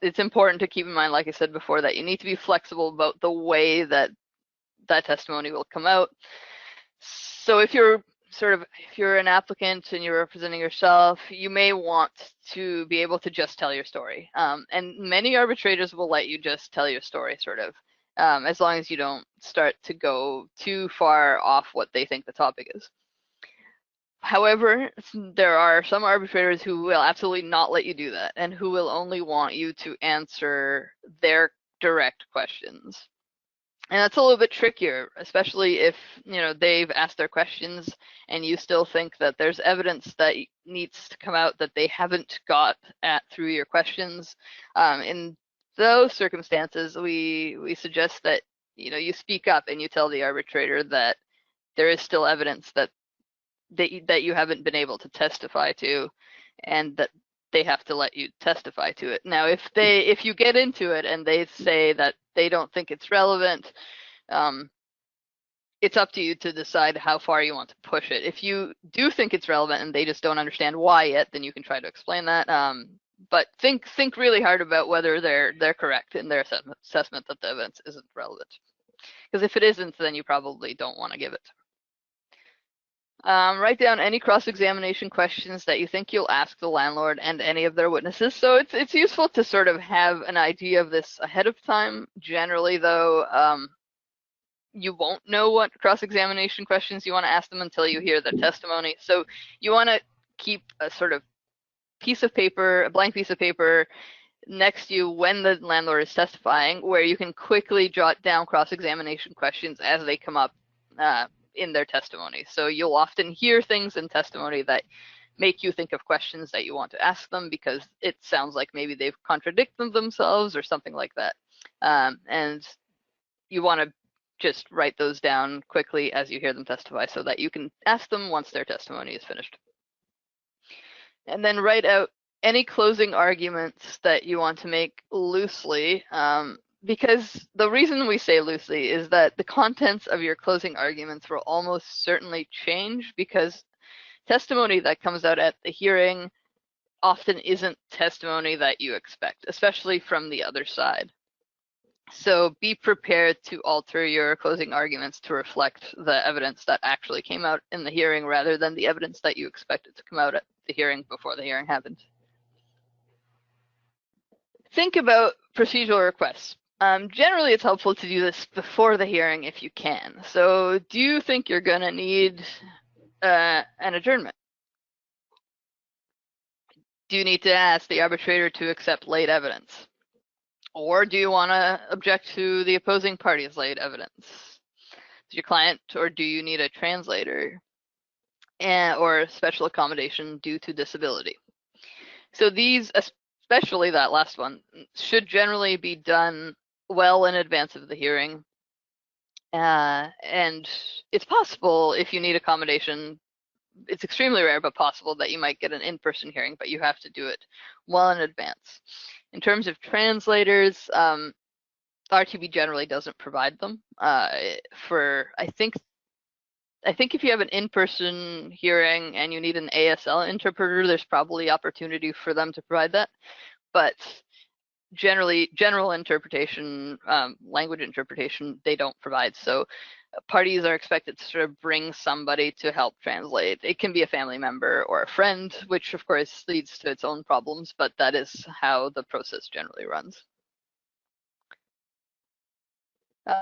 it's important to keep in mind, like I said before, that you need to be flexible about the way that that testimony will come out. So if you're an applicant and you're representing yourself, you may want to be able to just tell your story. And many arbitrators will let you just tell your story, sort of, as long as you don't start to go too far off what they think the topic is. However, there are some arbitrators who will absolutely not let you do that, and who will only want you to answer their direct questions. And that's a little bit trickier, especially if they've asked their questions and you still think that there's evidence that needs to come out that they haven't got at through your questions. In those circumstances, we suggest that you speak up and you tell the arbitrator that there is still evidence that you haven't been able to testify to, and that they have to let you testify to it. Now, if you get into it and they say that they don't think it's relevant, it's up to you to decide how far you want to push it. If you do think it's relevant and they just don't understand why yet, then you can try to explain that. But think really hard about whether they're correct in their assessment that the evidence isn't relevant. Because if it isn't, then you probably don't want to give it. Write down any cross-examination questions that you think you'll ask the landlord and any of their witnesses. So it's useful to sort of have an idea of this ahead of time. Generally, though, you won't know what cross-examination questions you want to ask them until you hear their testimony. So you want to keep a sort of a blank piece of paper next to you when the landlord is testifying, where you can quickly jot down cross-examination questions as they come up in their testimony. So you'll often hear things in testimony that make you think of questions that you want to ask them, because it sounds like maybe they've contradicted themselves or something like that. And you want to just write those down quickly as you hear them testify so that you can ask them once their testimony is finished. And then write out any closing arguments that you want to make loosely, because the reason we say loosely is that the contents of your closing arguments will almost certainly change, because testimony that comes out at the hearing often isn't testimony that you expect, especially from the other side. So be prepared to alter your closing arguments to reflect the evidence that actually came out in the hearing, rather than the evidence that you expected to come out at the hearing before the hearing happened. Think about procedural requests. Generally, it's helpful to do this before the hearing if you can. So do you think you're going to need an adjournment? Do you need to ask the arbitrator to accept late evidence? Or do you want to object to the opposing party's late evidence? Is your client, or do you need a translator or special accommodation due to disability? So these, especially that last one, should generally be done well in advance of the hearing. And it's possible, if you need accommodation, it's extremely rare but possible, that you might get an in-person hearing, but you have to do it well in advance. In terms of translators, RTB generally doesn't provide them. I think if you have an in-person hearing and you need an ASL interpreter, there's probably opportunity for them to provide that. But generally, general interpretation, language interpretation, they don't provide. So parties are expected to sort of bring somebody to help translate. It can be a family member or a friend, which of course leads to its own problems, but that is how the process generally runs.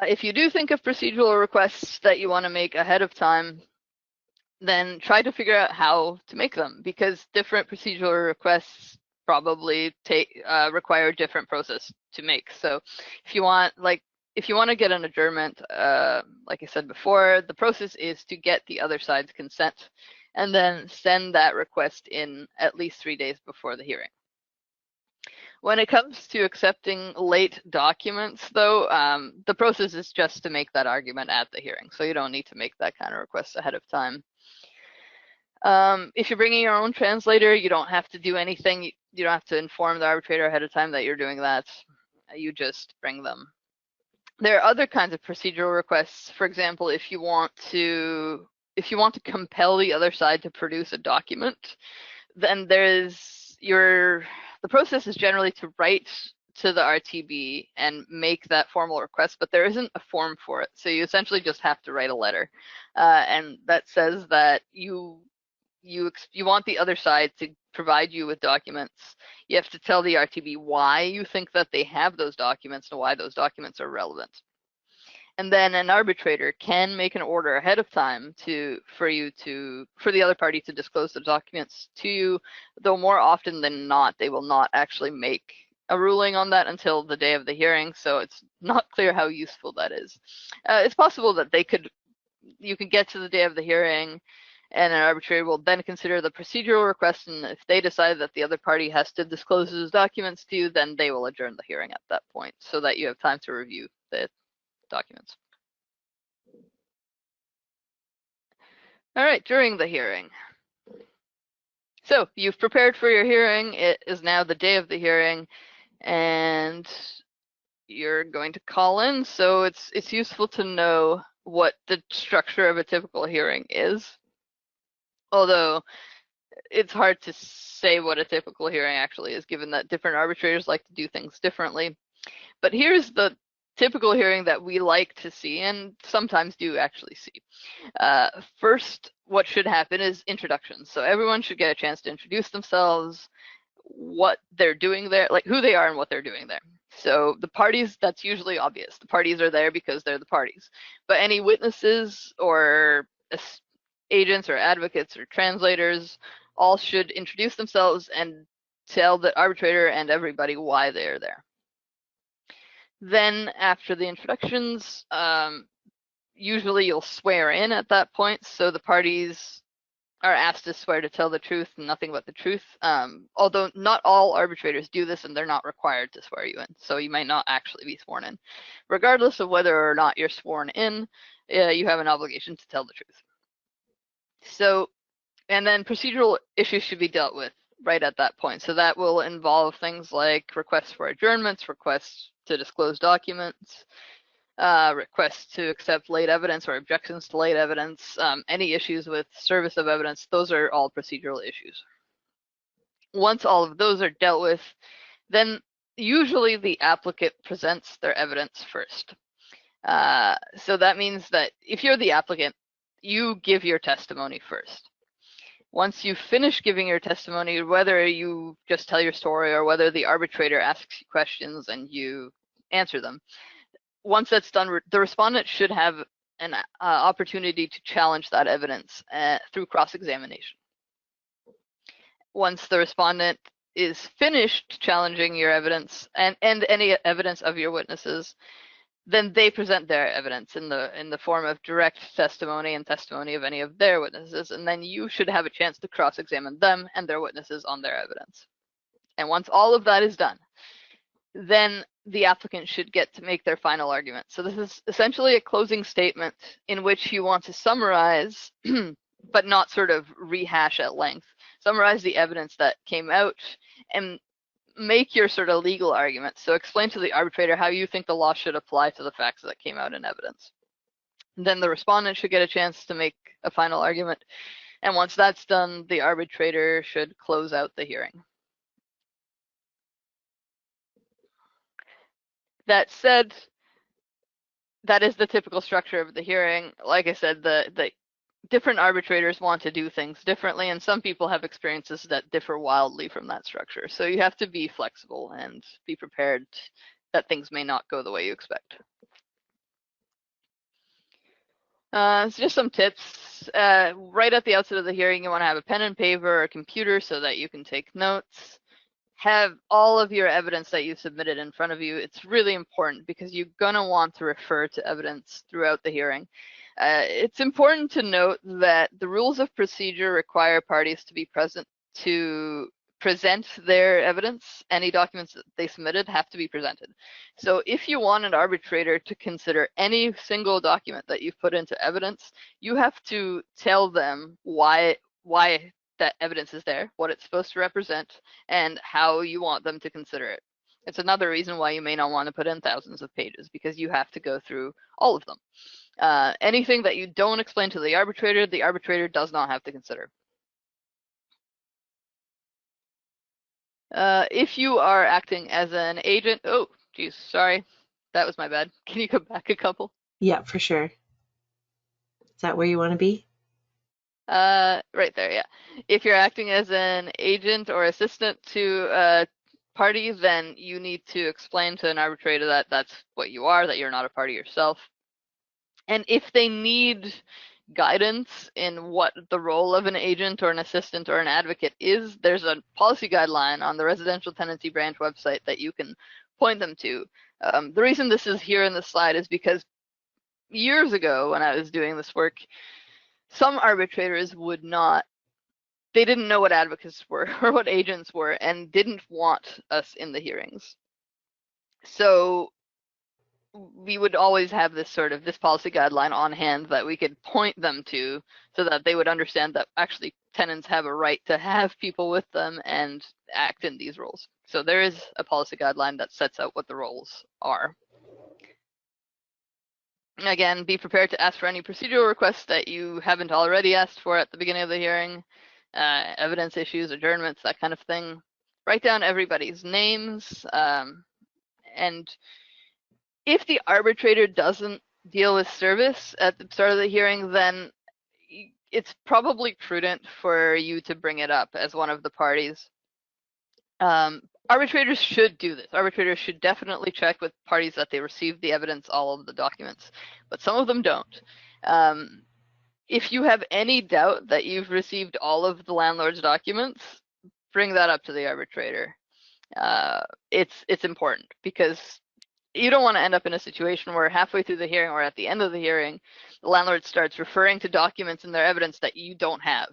If you do think of procedural requests that you want to make ahead of time, then try to figure out how to make them, because different procedural requests probably require a different process to make. So if you want to get an adjournment, like I said before, the process is to get the other side's consent and then send that request in at least 3 days before the hearing. When it comes to accepting late documents, though, the process is just to make that argument at the hearing, so you don't need to make that kind of request ahead of time. If you're bringing your own translator, you don't have to do anything. You don't have to inform the arbitrator ahead of time that you're doing that. You just bring them. There are other kinds of procedural requests. For example, if you want to compel the other side to produce a document, then the process is generally to write to the RTB and make that formal request, but there isn't a form for it. So you essentially just have to write a letter, and that says that you want the other side to provide you with documents. You have to tell the RTB why you think that they have those documents and why those documents are relevant. And then an arbitrator can make an order ahead of time for the other party to disclose the documents to you, though more often than not, they will not actually make a ruling on that until the day of the hearing, so it's not clear how useful that is. It's possible that you could get to the day of the hearing and an arbitrator will then consider the procedural request, and if they decide that the other party has to disclose those documents to you, then they will adjourn the hearing at that point so that you have time to review the documents. All right, during the hearing. So you've prepared for your hearing. It is now the day of the hearing, and you're going to call in. So it's useful to know what the structure of a typical hearing is. Although it's hard to say what a typical hearing actually is, given that different arbitrators like to do things differently. But here's the typical hearing that we like to see and sometimes do actually see. First, what should happen is introductions. So everyone should get a chance to introduce themselves, what they're doing there, like who they are and what they're doing there. So the parties, that's usually obvious. The parties are there because they're the parties. But any witnesses or agents or advocates or translators all should introduce themselves and tell the arbitrator and everybody why they're there. Then after the introductions, usually you'll swear in at that point. So the parties are asked to swear to tell the truth and nothing but the truth. Although not all arbitrators do this and they're not required to swear you in. So you might not actually be sworn in. Regardless of whether or not you're sworn in, you have an obligation to tell the truth. So, and then procedural issues should be dealt with right at that point. So that will involve things like requests for adjournments, requests to disclose documents, requests to accept late evidence or objections to late evidence, any issues with service of evidence, those are all procedural issues. Once all of those are dealt with, then usually the applicant presents their evidence first. So that means that if you're the applicant, you give your testimony first. Once you finish giving your testimony, whether you just tell your story or whether the arbitrator asks you questions and you answer them, once that's done, the respondent should have an opportunity to challenge that evidence through cross-examination. Once the respondent is finished challenging your evidence and any evidence of your witnesses, then they present their evidence in the form of direct testimony and testimony of any of their witnesses, and then you should have a chance to cross-examine them and their witnesses on their evidence. And once all of that is done, then the applicant should get to make their final argument. So this is essentially a closing statement in which you want to summarize, but not sort of rehash at length, summarize the evidence that came out and make your sort of legal argument. So explain to the arbitrator how you think the law should apply to the facts that came out in evidence. Then the respondent should get a chance to make a final argument. And once that's done, the arbitrator should close out the hearing. That said, that is the typical structure of the hearing. Like I said, the different arbitrators want to do things differently, and some people have experiences that differ wildly from that structure. So you have to be flexible and be prepared that things may not go the way you expect. So just some tips. notes. Right at the outset of the hearing, you want to have a pen and paper or a computer so that you can take notes. Have all of your evidence that you've submitted in front of you. It's really important because you're going to want to refer to evidence throughout the hearing. It's important to note that the rules of procedure require parties to be present to present their evidence. Any documents that they submitted have to be presented. So if you want an arbitrator to consider any single document that you've put into evidence, you have to tell them why that evidence is there, what it's supposed to represent, and how you want them to consider it. It's another reason why you may not want to put in thousands of pages, because you have to go through all of them. Anything that you don't explain to the arbitrator does not have to consider. If you are acting as an agent, oh, geez, sorry, that was my bad. Can you go back a couple? Yeah, for sure. Is that where you want to be? Right there, yeah. If you're acting as an agent or assistant to a party, then you need to explain to an arbitrator that that's what you are, that you're not a party yourself. And if they need guidance in what the role of an agent or an assistant or an advocate is, there's a policy guideline on the Residential Tenancy Branch website that you can point them to. The reason this is here in the slide is because years ago when I was doing this work, some arbitrators they didn't know what advocates were or what agents were and didn't want us in the hearings. So we would always have this policy guideline on hand that we could point them to so that they would understand that actually tenants have a right to have people with them and act in these roles. So there is a policy guideline that sets out what the roles are. Again, be prepared to ask for any procedural requests that you haven't already asked for at the beginning of the hearing, evidence issues, adjournments, that kind of thing. Write down everybody's names, and if the arbitrator doesn't deal with service at the start of the hearing, then it's probably prudent for you to bring it up as one of the parties. Arbitrators should do this. Arbitrators should definitely check with parties that they received the evidence, all of the documents, but some of them don't. If you have any doubt that you've received all of the landlord's documents, bring that up to the arbitrator. It's important because you don't want to end up in a situation where halfway through the hearing or at the end of the hearing, the landlord starts referring to documents in their evidence that you don't have.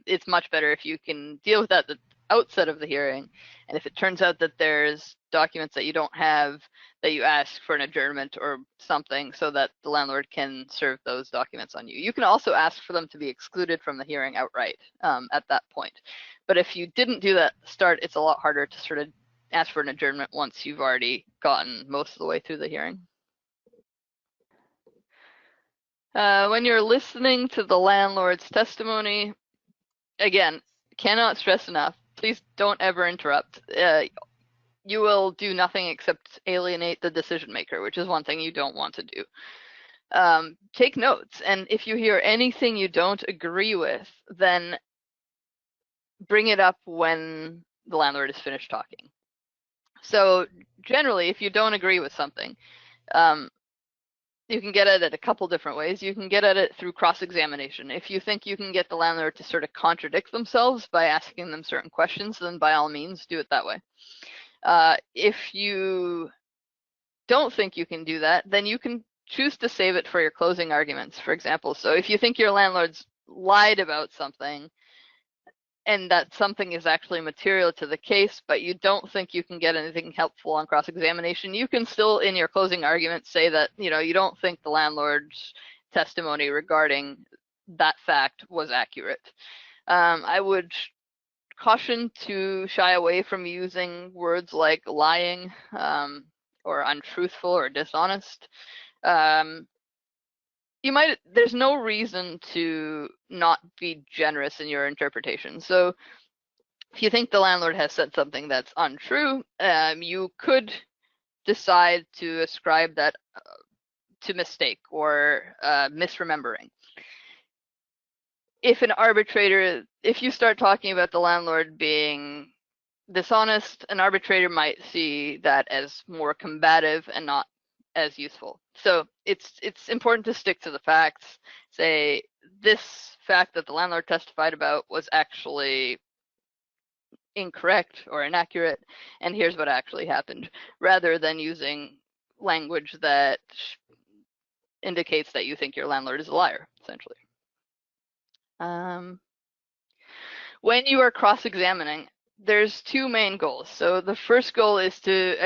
It's much better if you can deal with that at the outset of the hearing, and if it turns out that there's documents that you don't have, that you ask for an adjournment or something so that the landlord can serve those documents on you. You can also ask for them to be excluded from the hearing outright at that point. But if you didn't do that at the start, it's a lot harder to sort of ask for an adjournment once you've already gotten most of the way through the hearing. When you're listening to the landlord's testimony, again, cannot stress enough, please don't ever interrupt. You will do nothing except alienate the decision maker, which is one thing you don't want to do. Take notes, and if you hear anything you don't agree with, then bring it up when the landlord is finished talking. So generally, if you don't agree with something, you can get at it a couple different ways. You can get at it through cross-examination. If you think you can get the landlord to sort of contradict themselves by asking them certain questions, then by all means, do it that way. If you don't think you can do that, then you can choose to save it for your closing arguments, for example. So if you think your landlord's lied about something, and that something is actually material to the case, but you don't think you can get anything helpful on cross-examination, you can still, in your closing argument, say that you don't think the landlord's testimony regarding that fact was accurate. I would caution to shy away from using words like lying or untruthful or dishonest. There's no reason to not be generous in your interpretation. So if you think the landlord has said something that's untrue, you could decide to ascribe that to mistake or misremembering. If you start talking about the landlord being dishonest, an arbitrator might see that as more combative and not as useful. So it's important to stick to the facts. Say, this fact that the landlord testified about was actually incorrect or inaccurate, and here's what actually happened, rather than using language that indicates that you think your landlord is a liar, essentially. When you are cross-examining, there's two main goals. So the first goal is to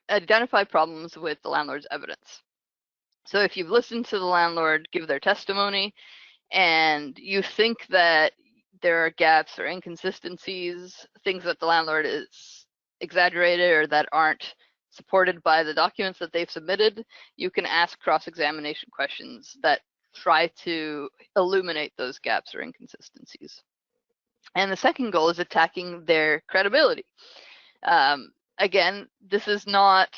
identify problems with the landlord's evidence. So if you've listened to the landlord give their testimony and you think that there are gaps or inconsistencies, things that the landlord is exaggerated or that aren't supported by the documents that they've submitted, you can ask cross-examination questions that try to illuminate those gaps or inconsistencies. And the second goal is attacking their credibility. Again, this is not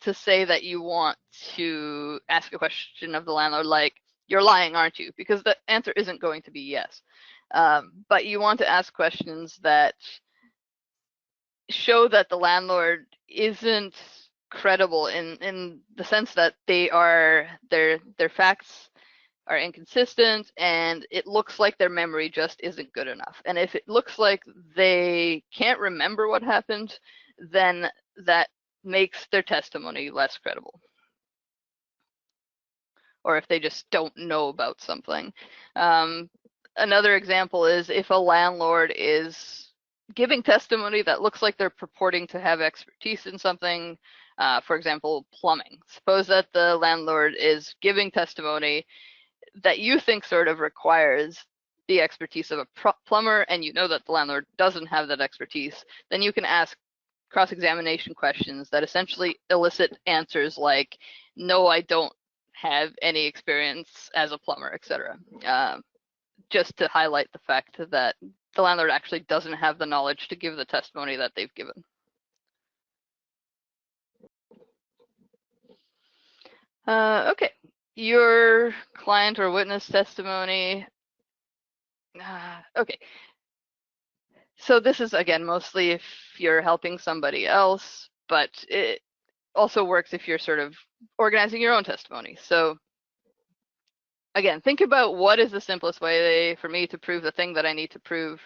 to say that you want to ask a question of the landlord like, "You're lying, aren't you?" Because the answer isn't going to be yes. But you want to ask questions that show that the landlord isn't credible in the sense that their facts are inconsistent and it looks like their memory just isn't good enough. And if it looks like they can't remember what happened, then that makes their testimony less credible. Or if they just don't know about something. Another example is if a landlord is giving testimony that looks like they're purporting to have expertise in something, for example, plumbing. Suppose that the landlord is giving testimony that you think sort of requires the expertise of a plumber, and you know that the landlord doesn't have that expertise, then you can ask cross-examination questions that essentially elicit answers like, "No, I don't have any experience as a plumber," etc. Just to highlight the fact that the landlord actually doesn't have the knowledge to give the testimony that they've given. Okay, your client or witness testimony. Okay, so this is, again, mostly if you're helping somebody else, but it also works if you're sort of organizing your own testimony. So again, think about what is the simplest way for me to prove the thing that I need to prove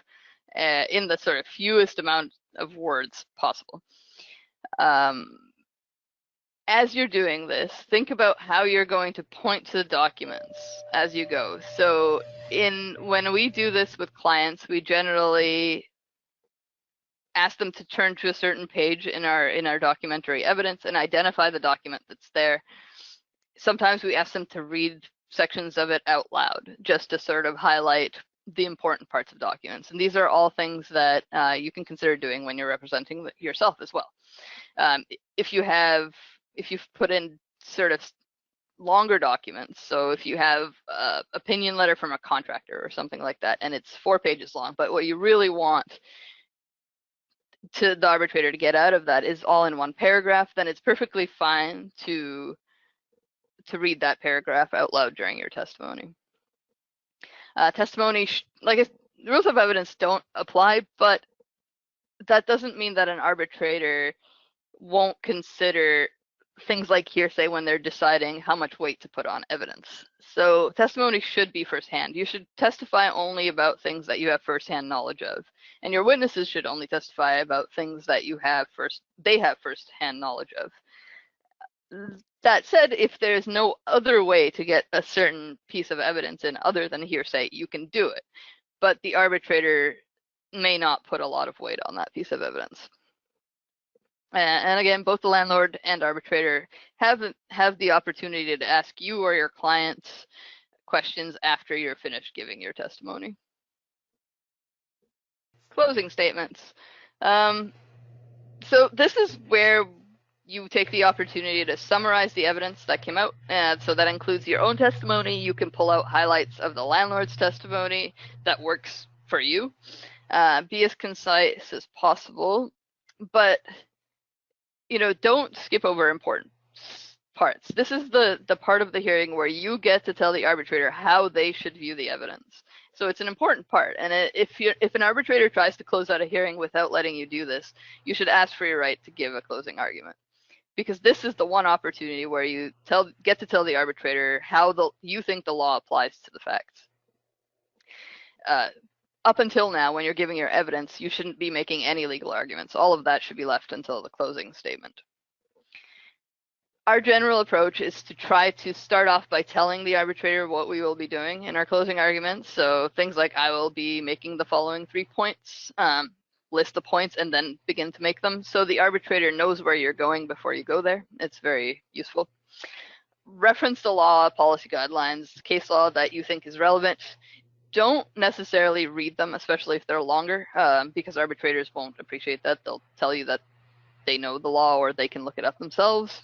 in the sort of fewest amount of words possible. As you're doing this, think about how you're going to point to the documents as you go. So when we do this with clients, we generally ask them to turn to a certain page in our documentary evidence and identify the document that's there. Sometimes we ask them to read sections of it out loud just to sort of highlight the important parts of documents. And these are all things that you can consider doing when you're representing yourself as well. If you've put in sort of longer documents, so if you have an opinion letter from a contractor or something like that, and it's 4 pages long, but what you really want to the arbitrator to get out of that is all in one paragraph, then it's perfectly fine to read that paragraph out loud during your testimony. Testimony, the rules of evidence don't apply, but that doesn't mean that an arbitrator won't consider things like hearsay when they're deciding how much weight to put on evidence. So testimony should be firsthand. You should testify only about things that you have firsthand knowledge of, and your witnesses should only testify about things that they have firsthand knowledge of. That said, if there's no other way to get a certain piece of evidence in other than hearsay, you can do it, but the arbitrator may not put a lot of weight on that piece of evidence. And again, both the landlord and arbitrator have the opportunity to ask you or your client questions after you're finished giving your testimony. Closing statements. So this is where you take the opportunity to summarize the evidence that came out. So that includes your own testimony. You can pull out highlights of the landlord's testimony that works for you. Be as concise as possible, but don't skip over important parts. This is the part of the hearing where you get to tell the arbitrator how they should view the evidence. So it's an important part. And if an arbitrator tries to close out a hearing without letting you do this, you should ask for your right to give a closing argument. because this is the one opportunity where you get to tell the arbitrator how you think the law applies to the facts. Up until now, when you're giving your evidence, you shouldn't be making any legal arguments. All of that should be left until the closing statement. Our general approach is to try to start off by telling the arbitrator what we will be doing in our closing arguments. So things like, I will be making the following 3 points, list the points, and then begin to make them. So the arbitrator knows where you're going before you go there. It's very useful. Reference the law, policy guidelines, case law that you think is relevant. Don't necessarily read them, especially if they're longer, because arbitrators won't appreciate that. They'll tell you that they know the law or they can look it up themselves.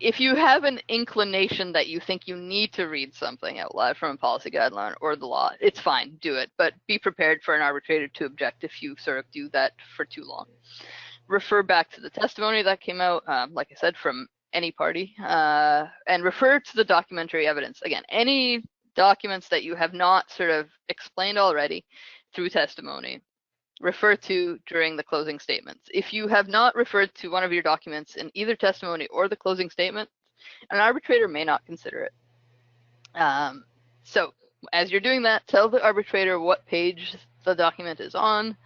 If you have an inclination that you think you need to read something out loud from a policy guideline or the law, it's fine, do it, but be prepared for an arbitrator to object if you sort of do that for too long. Refer back to the testimony that came out, like I said, from any party, and refer to the documentary evidence. Again, any documents that you have not sort of explained already through testimony, refer to during the closing statements. If you have not referred to one of your documents in either testimony or the closing statement, an arbitrator may not consider it. So as you're doing that, tell the arbitrator what page the document is on,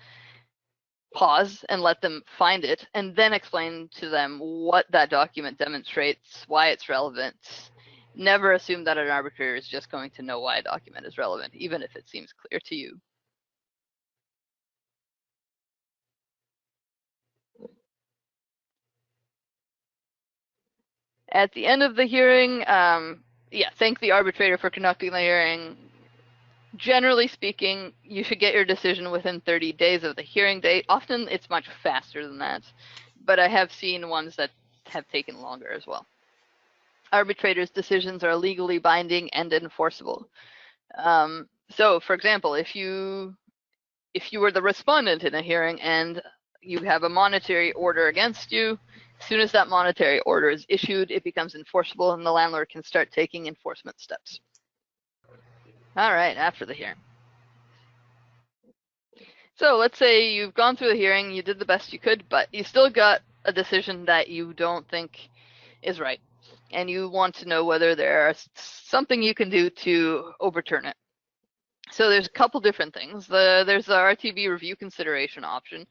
pause and let them find it, and then explain to them what that document demonstrates, why it's relevant. Never assume that an arbitrator is just going to know why a document is relevant, even if it seems clear to you. At the end of the hearing, thank the arbitrator for conducting the hearing. Generally speaking, you should get your decision within 30 days of the hearing date. Often it's much faster than that, but I have seen ones that have taken longer as well. Arbitrators' decisions are legally binding and enforceable. So, for example, if you were the respondent in a hearing and you have a monetary order against you, as soon as that monetary order is issued, it becomes enforceable and the landlord can start taking enforcement steps. All right, after the hearing. So let's say you've gone through the hearing, you did the best you could, but you still got a decision that you don't think is right, and you want to know whether there's something you can do to overturn it. So there's a couple different things. There's the RTB review consideration option,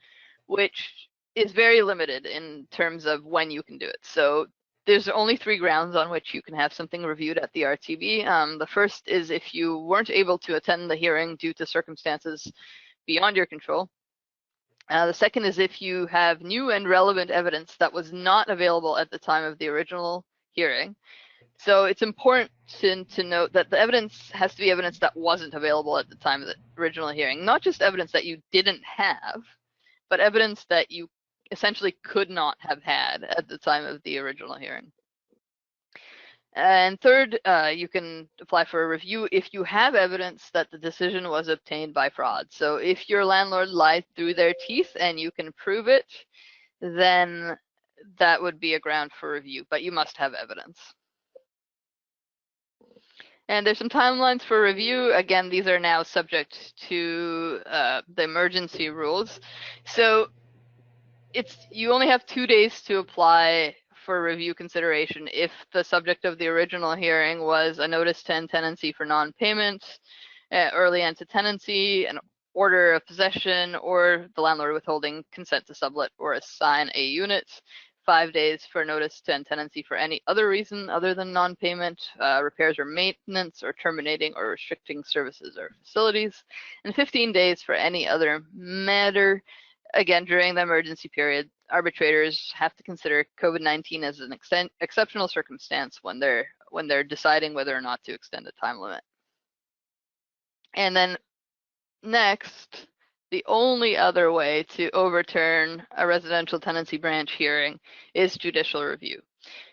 which is very limited in terms of when you can do it. So there's only 3 grounds on which you can have something reviewed at the RTB. The first is if you weren't able to attend the hearing due to circumstances beyond your control. The second is if you have new and relevant evidence that was not available at the time of the original hearing. So it's important to note that the evidence has to be evidence that wasn't available at the time of the original hearing, not just evidence that you didn't have, but evidence that you essentially could not have had at the time of the original hearing. And third, you can apply for a review if you have evidence that the decision was obtained by fraud. So if your landlord lied through their teeth and you can prove it, then that would be a ground for review, but you must have evidence. And there's some timelines for review. Again, these are now subject to the emergency rules. So you only have 2 days to apply for review consideration if the subject of the original hearing was a notice to end tenancy for non-payment, early end to tenancy, an order of possession, or the landlord withholding consent to sublet or assign a unit. 5 days for notice to end tenancy for any other reason other than non-payment, repairs or maintenance, or terminating or restricting services or facilities, and 15 days for any other matter. Again, during the emergency period, arbitrators have to consider COVID-19 as an exceptional circumstance when they're deciding whether or not to extend a time limit. And then next, the only other way to overturn a residential tenancy branch hearing is judicial review.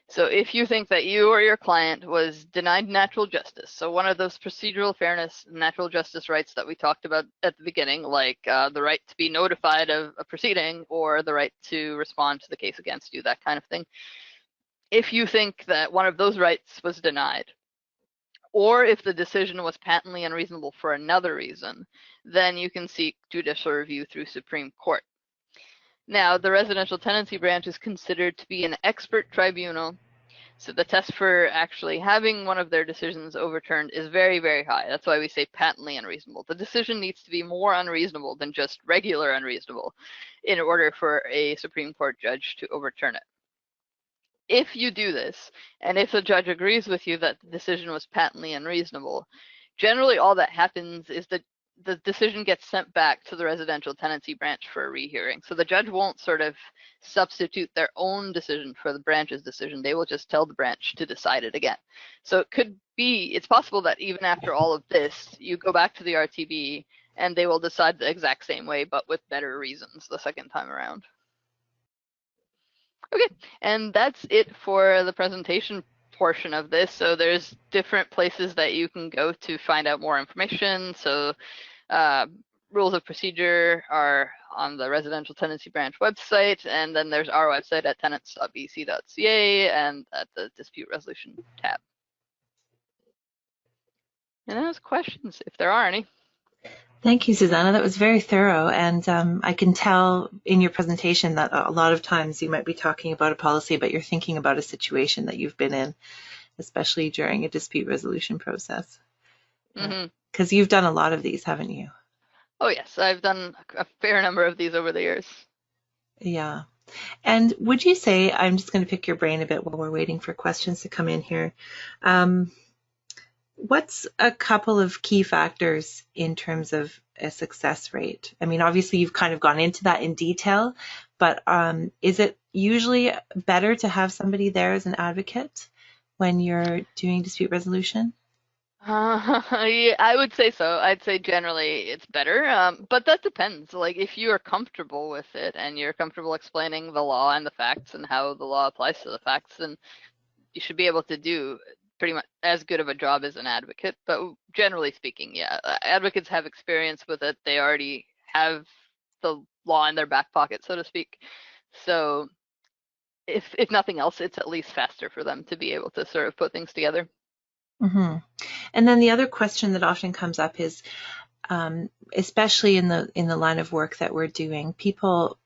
So if you think that you or your client was denied natural justice, so one of those procedural fairness, natural justice rights that we talked about at the beginning, like the right to be notified of a proceeding or the right to respond to the case against you, that kind of thing. If you think that one of those rights was denied, or if the decision was patently unreasonable for another reason, then you can seek judicial review through Supreme Court. Now, the residential tenancy branch is considered to be an expert tribunal, so the test for actually having one of their decisions overturned is very, very high. That's why we say patently unreasonable. The decision needs to be more unreasonable than just regular unreasonable in order for a Supreme Court judge to overturn it. If you do this, and if the judge agrees with you that the decision was patently unreasonable, generally all that happens is that the decision gets sent back to the residential tenancy branch for a rehearing. So the judge won't sort of substitute their own decision for the branch's decision. They will just tell the branch to decide it again. So it's possible that even after all of this, you go back to the RTB and they will decide the exact same way, but with better reasons the second time around. Okay, and that's it for the presentation portion of this. So there's different places that you can go to find out more information. So rules of procedure are on the residential tenancy branch website, and then there's our website at tenants.bc.ca and at the dispute resolution tab. And those questions, if there are any. Thank you, Susanna. That was very thorough, and I can tell in your presentation that a lot of times you might be talking about a policy, but you're thinking about a situation that you've been in, especially during a dispute resolution process. Because you've done a lot of these, haven't you? Oh, yes. I've done a fair number of these over the years. Yeah. And would you say, I'm just going to pick your brain a bit while we're waiting for questions to come in here. What's a couple of key factors in terms of a success rate? I mean, obviously you've kind of gone into that in detail, but is it usually better to have somebody there as an advocate when you're doing dispute resolution? Yeah, I would say so. I'd say generally it's better, but that depends. Like if you are comfortable with it and you're comfortable explaining the law and the facts and how the law applies to the facts, then you should be able to do pretty much as good of a job as an advocate. But generally speaking, yeah, advocates have experience with it. They already have the law in their back pocket, so to speak. So if nothing else, it's at least faster for them to be able to sort of put things together. Mm-hmm. And then the other question that often comes up is, especially in the line of work that we're doing, people,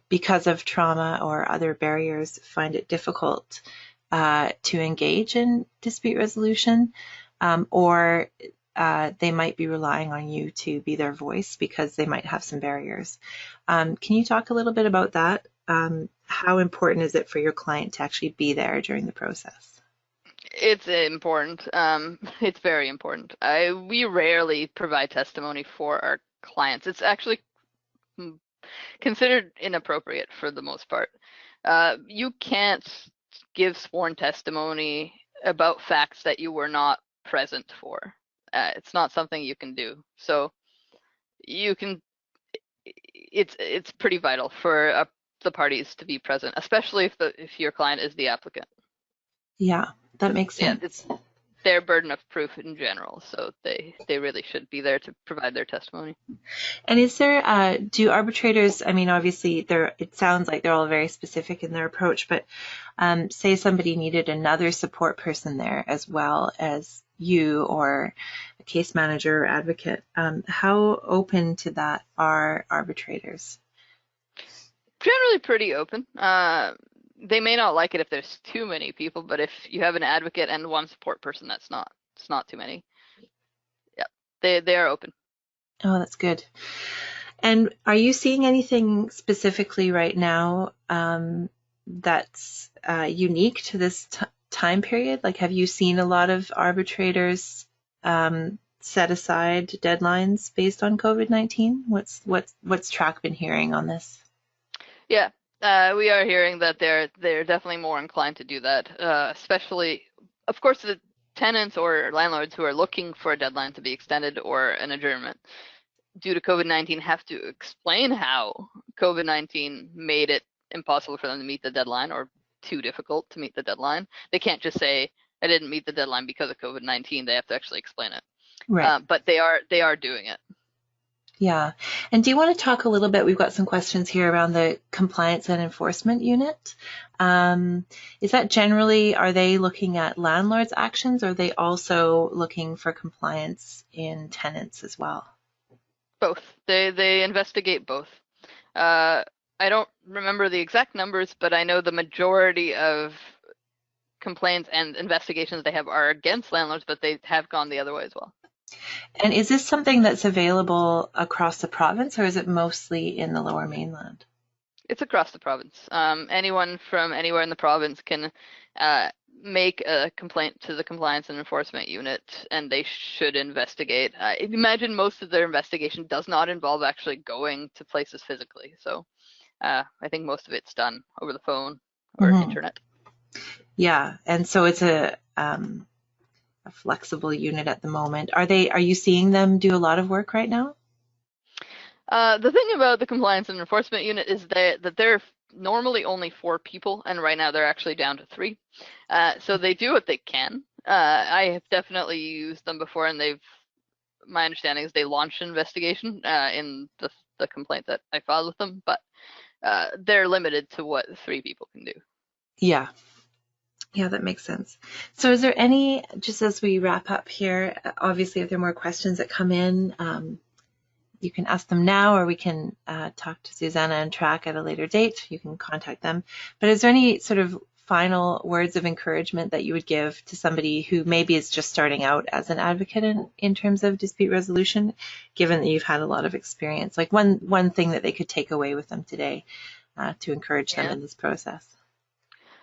because of trauma or other barriers, find it difficult to engage in dispute resolution, or they might be relying on you to be their voice because they might have some barriers. Can you talk a little bit about that? How important is it for your client to actually be there during the process? It's important. It's very important. We rarely provide testimony for our clients. It's actually considered inappropriate for the most part. You can't give sworn testimony about facts that you were not present for. It's not something you can do. So you can. It's pretty vital for the parties to be present, especially if your client is the applicant. Yeah, that makes sense. Yeah, it's their burden of proof in general, so they really should be there to provide their testimony. And is there, do arbitrators, I mean, obviously it sounds like they're all very specific in their approach, but say somebody needed another support person there as well as you or a case manager or advocate, how open to that are arbitrators? Generally pretty open. They may not like it if there's too many people, but if you have an advocate and one support person, it's not too many. Yeah, they are open. Oh, that's good. And are you seeing anything specifically right now that's unique to this time period? Like, have you seen a lot of arbitrators set aside deadlines based on COVID-19? What's TRAC been hearing on this? Yeah, we are hearing that they're definitely more inclined to do that, especially, of course, the tenants or landlords who are looking for a deadline to be extended or an adjournment due to COVID-19 have to explain how COVID-19 made it impossible for them to meet the deadline or too difficult to meet the deadline. They can't just say, I didn't meet the deadline because of COVID-19. They have to actually explain it. Right. But they are doing it. Yeah. And do you want to talk a little bit? We've got some questions here around the compliance and enforcement unit. Is that generally, are they looking at landlords' actions, or are they also looking for compliance in tenants as well? Both. They investigate both. I don't remember the exact numbers, but I know the majority of complaints and investigations they have are against landlords, but they have gone the other way as well. And is this something that's available across the province, or is it mostly in the Lower Mainland? It's across the province. Anyone from anywhere in the province can make a complaint to the Compliance and Enforcement Unit, and they should investigate. I imagine most of their investigation does not involve actually going to places physically. So I think most of it's done over the phone or internet. Yeah, and so it's a flexible unit at the moment. Are you seeing them do a lot of work right now? The thing about the Compliance and Enforcement Unit is that they're normally only 4 people, and right now they're actually down to 3. So they do what they can. I have definitely used them before, and my understanding is they launched an investigation in the complaint that I filed with them, but they're limited to what 3 people can do. Yeah. Yeah, that makes sense. So is there any, just as we wrap up here, obviously if there are more questions that come in, you can ask them now, or we can talk to Susanna and Track at a later date. You can contact them. But is there any sort of final words of encouragement that you would give to somebody who maybe is just starting out as an advocate in terms of dispute resolution, given that you've had a lot of experience? Like one thing that they could take away with them today to encourage them in this process?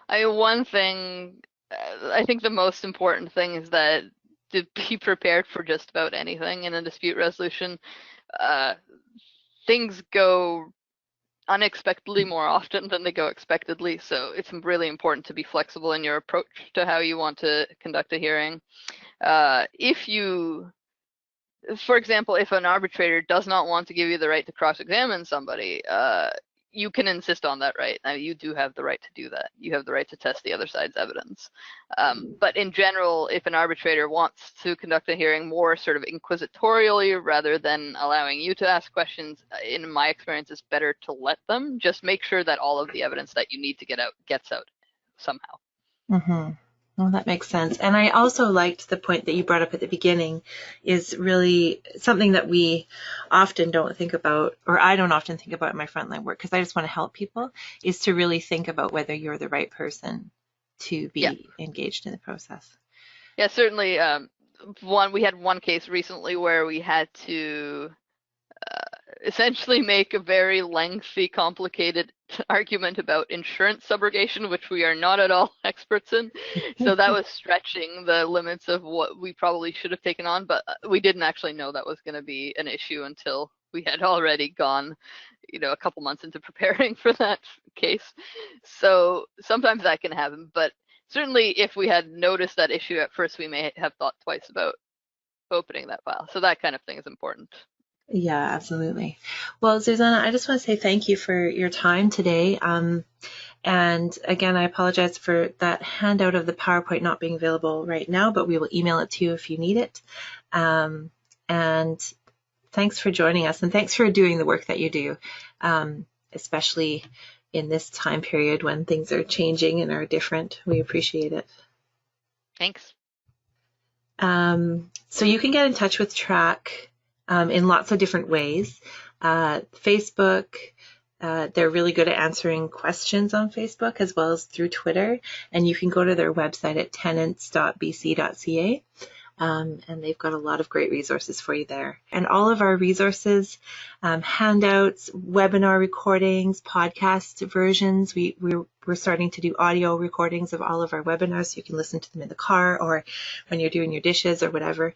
One thing, I think the most important thing is that to be prepared for just about anything in a dispute resolution. Things go unexpectedly more often than they go expectedly, so it's really important to be flexible in your approach to how you want to conduct a hearing. For example, if an arbitrator does not want to give you the right to cross-examine somebody, you can insist on that right. Now, you do have the right to do that. You have the right to test the other side's evidence. But in general, if an arbitrator wants to conduct a hearing more sort of inquisitorially rather than allowing you to ask questions, in my experience, it's better to let them. Just make sure that all of the evidence that you need to get out gets out somehow. Mm-hmm. Well, that makes sense. And I also liked the point that you brought up at the beginning, is really something that we often don't think about, or I don't often think about in my frontline work, because I just want to help people, is to really think about whether you're the right person to be engaged in the process. Yeah, certainly. We had one case recently where we had to essentially make a very lengthy, complicated argument about insurance subrogation, which we are not at all experts in. So that was stretching the limits of what we probably should have taken on, but we didn't actually know that was going to be an issue until we had already gone, a couple months into preparing for that case. So sometimes that can happen, but certainly if we had noticed that issue at first, we may have thought twice about opening that file. So that kind of thing is important. Yeah, absolutely. Well, Susanna, I just want to say thank you for your time today. And again, I apologize for that handout of the PowerPoint not being available right now, but we will email it to you if you need it. And thanks for joining us, and thanks for doing the work that you do, especially in this time period when things are changing and are different. We appreciate it. Thanks. So you can get in touch with Track in lots of different ways. Facebook, they're really good at answering questions on Facebook as well as through Twitter. And you can go to their website at tenants.bc.ca. And they've got a lot of great resources for you there. And all of our resources, handouts, webinar recordings, podcast versions, we're starting to do audio recordings of all of our webinars, so you can listen to them in the car or when you're doing your dishes or whatever.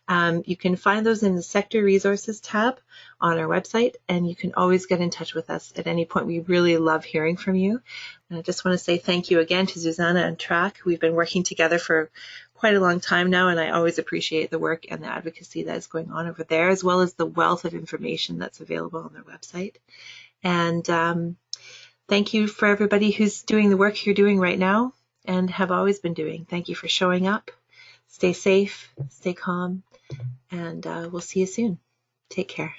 You can find those in the Sector Resources tab on our website, and you can always get in touch with us at any point. We really love hearing from you. And I just want to say thank you again to Susanna and Track. We've been working together for quite a long time now, and I always appreciate the work and the advocacy that is going on over there, as well as the wealth of information that's available on their website. And thank you for everybody who's doing the work you're doing right now and have always been doing. Thank you for showing up. Stay safe, stay calm, and we'll see you soon. Take care.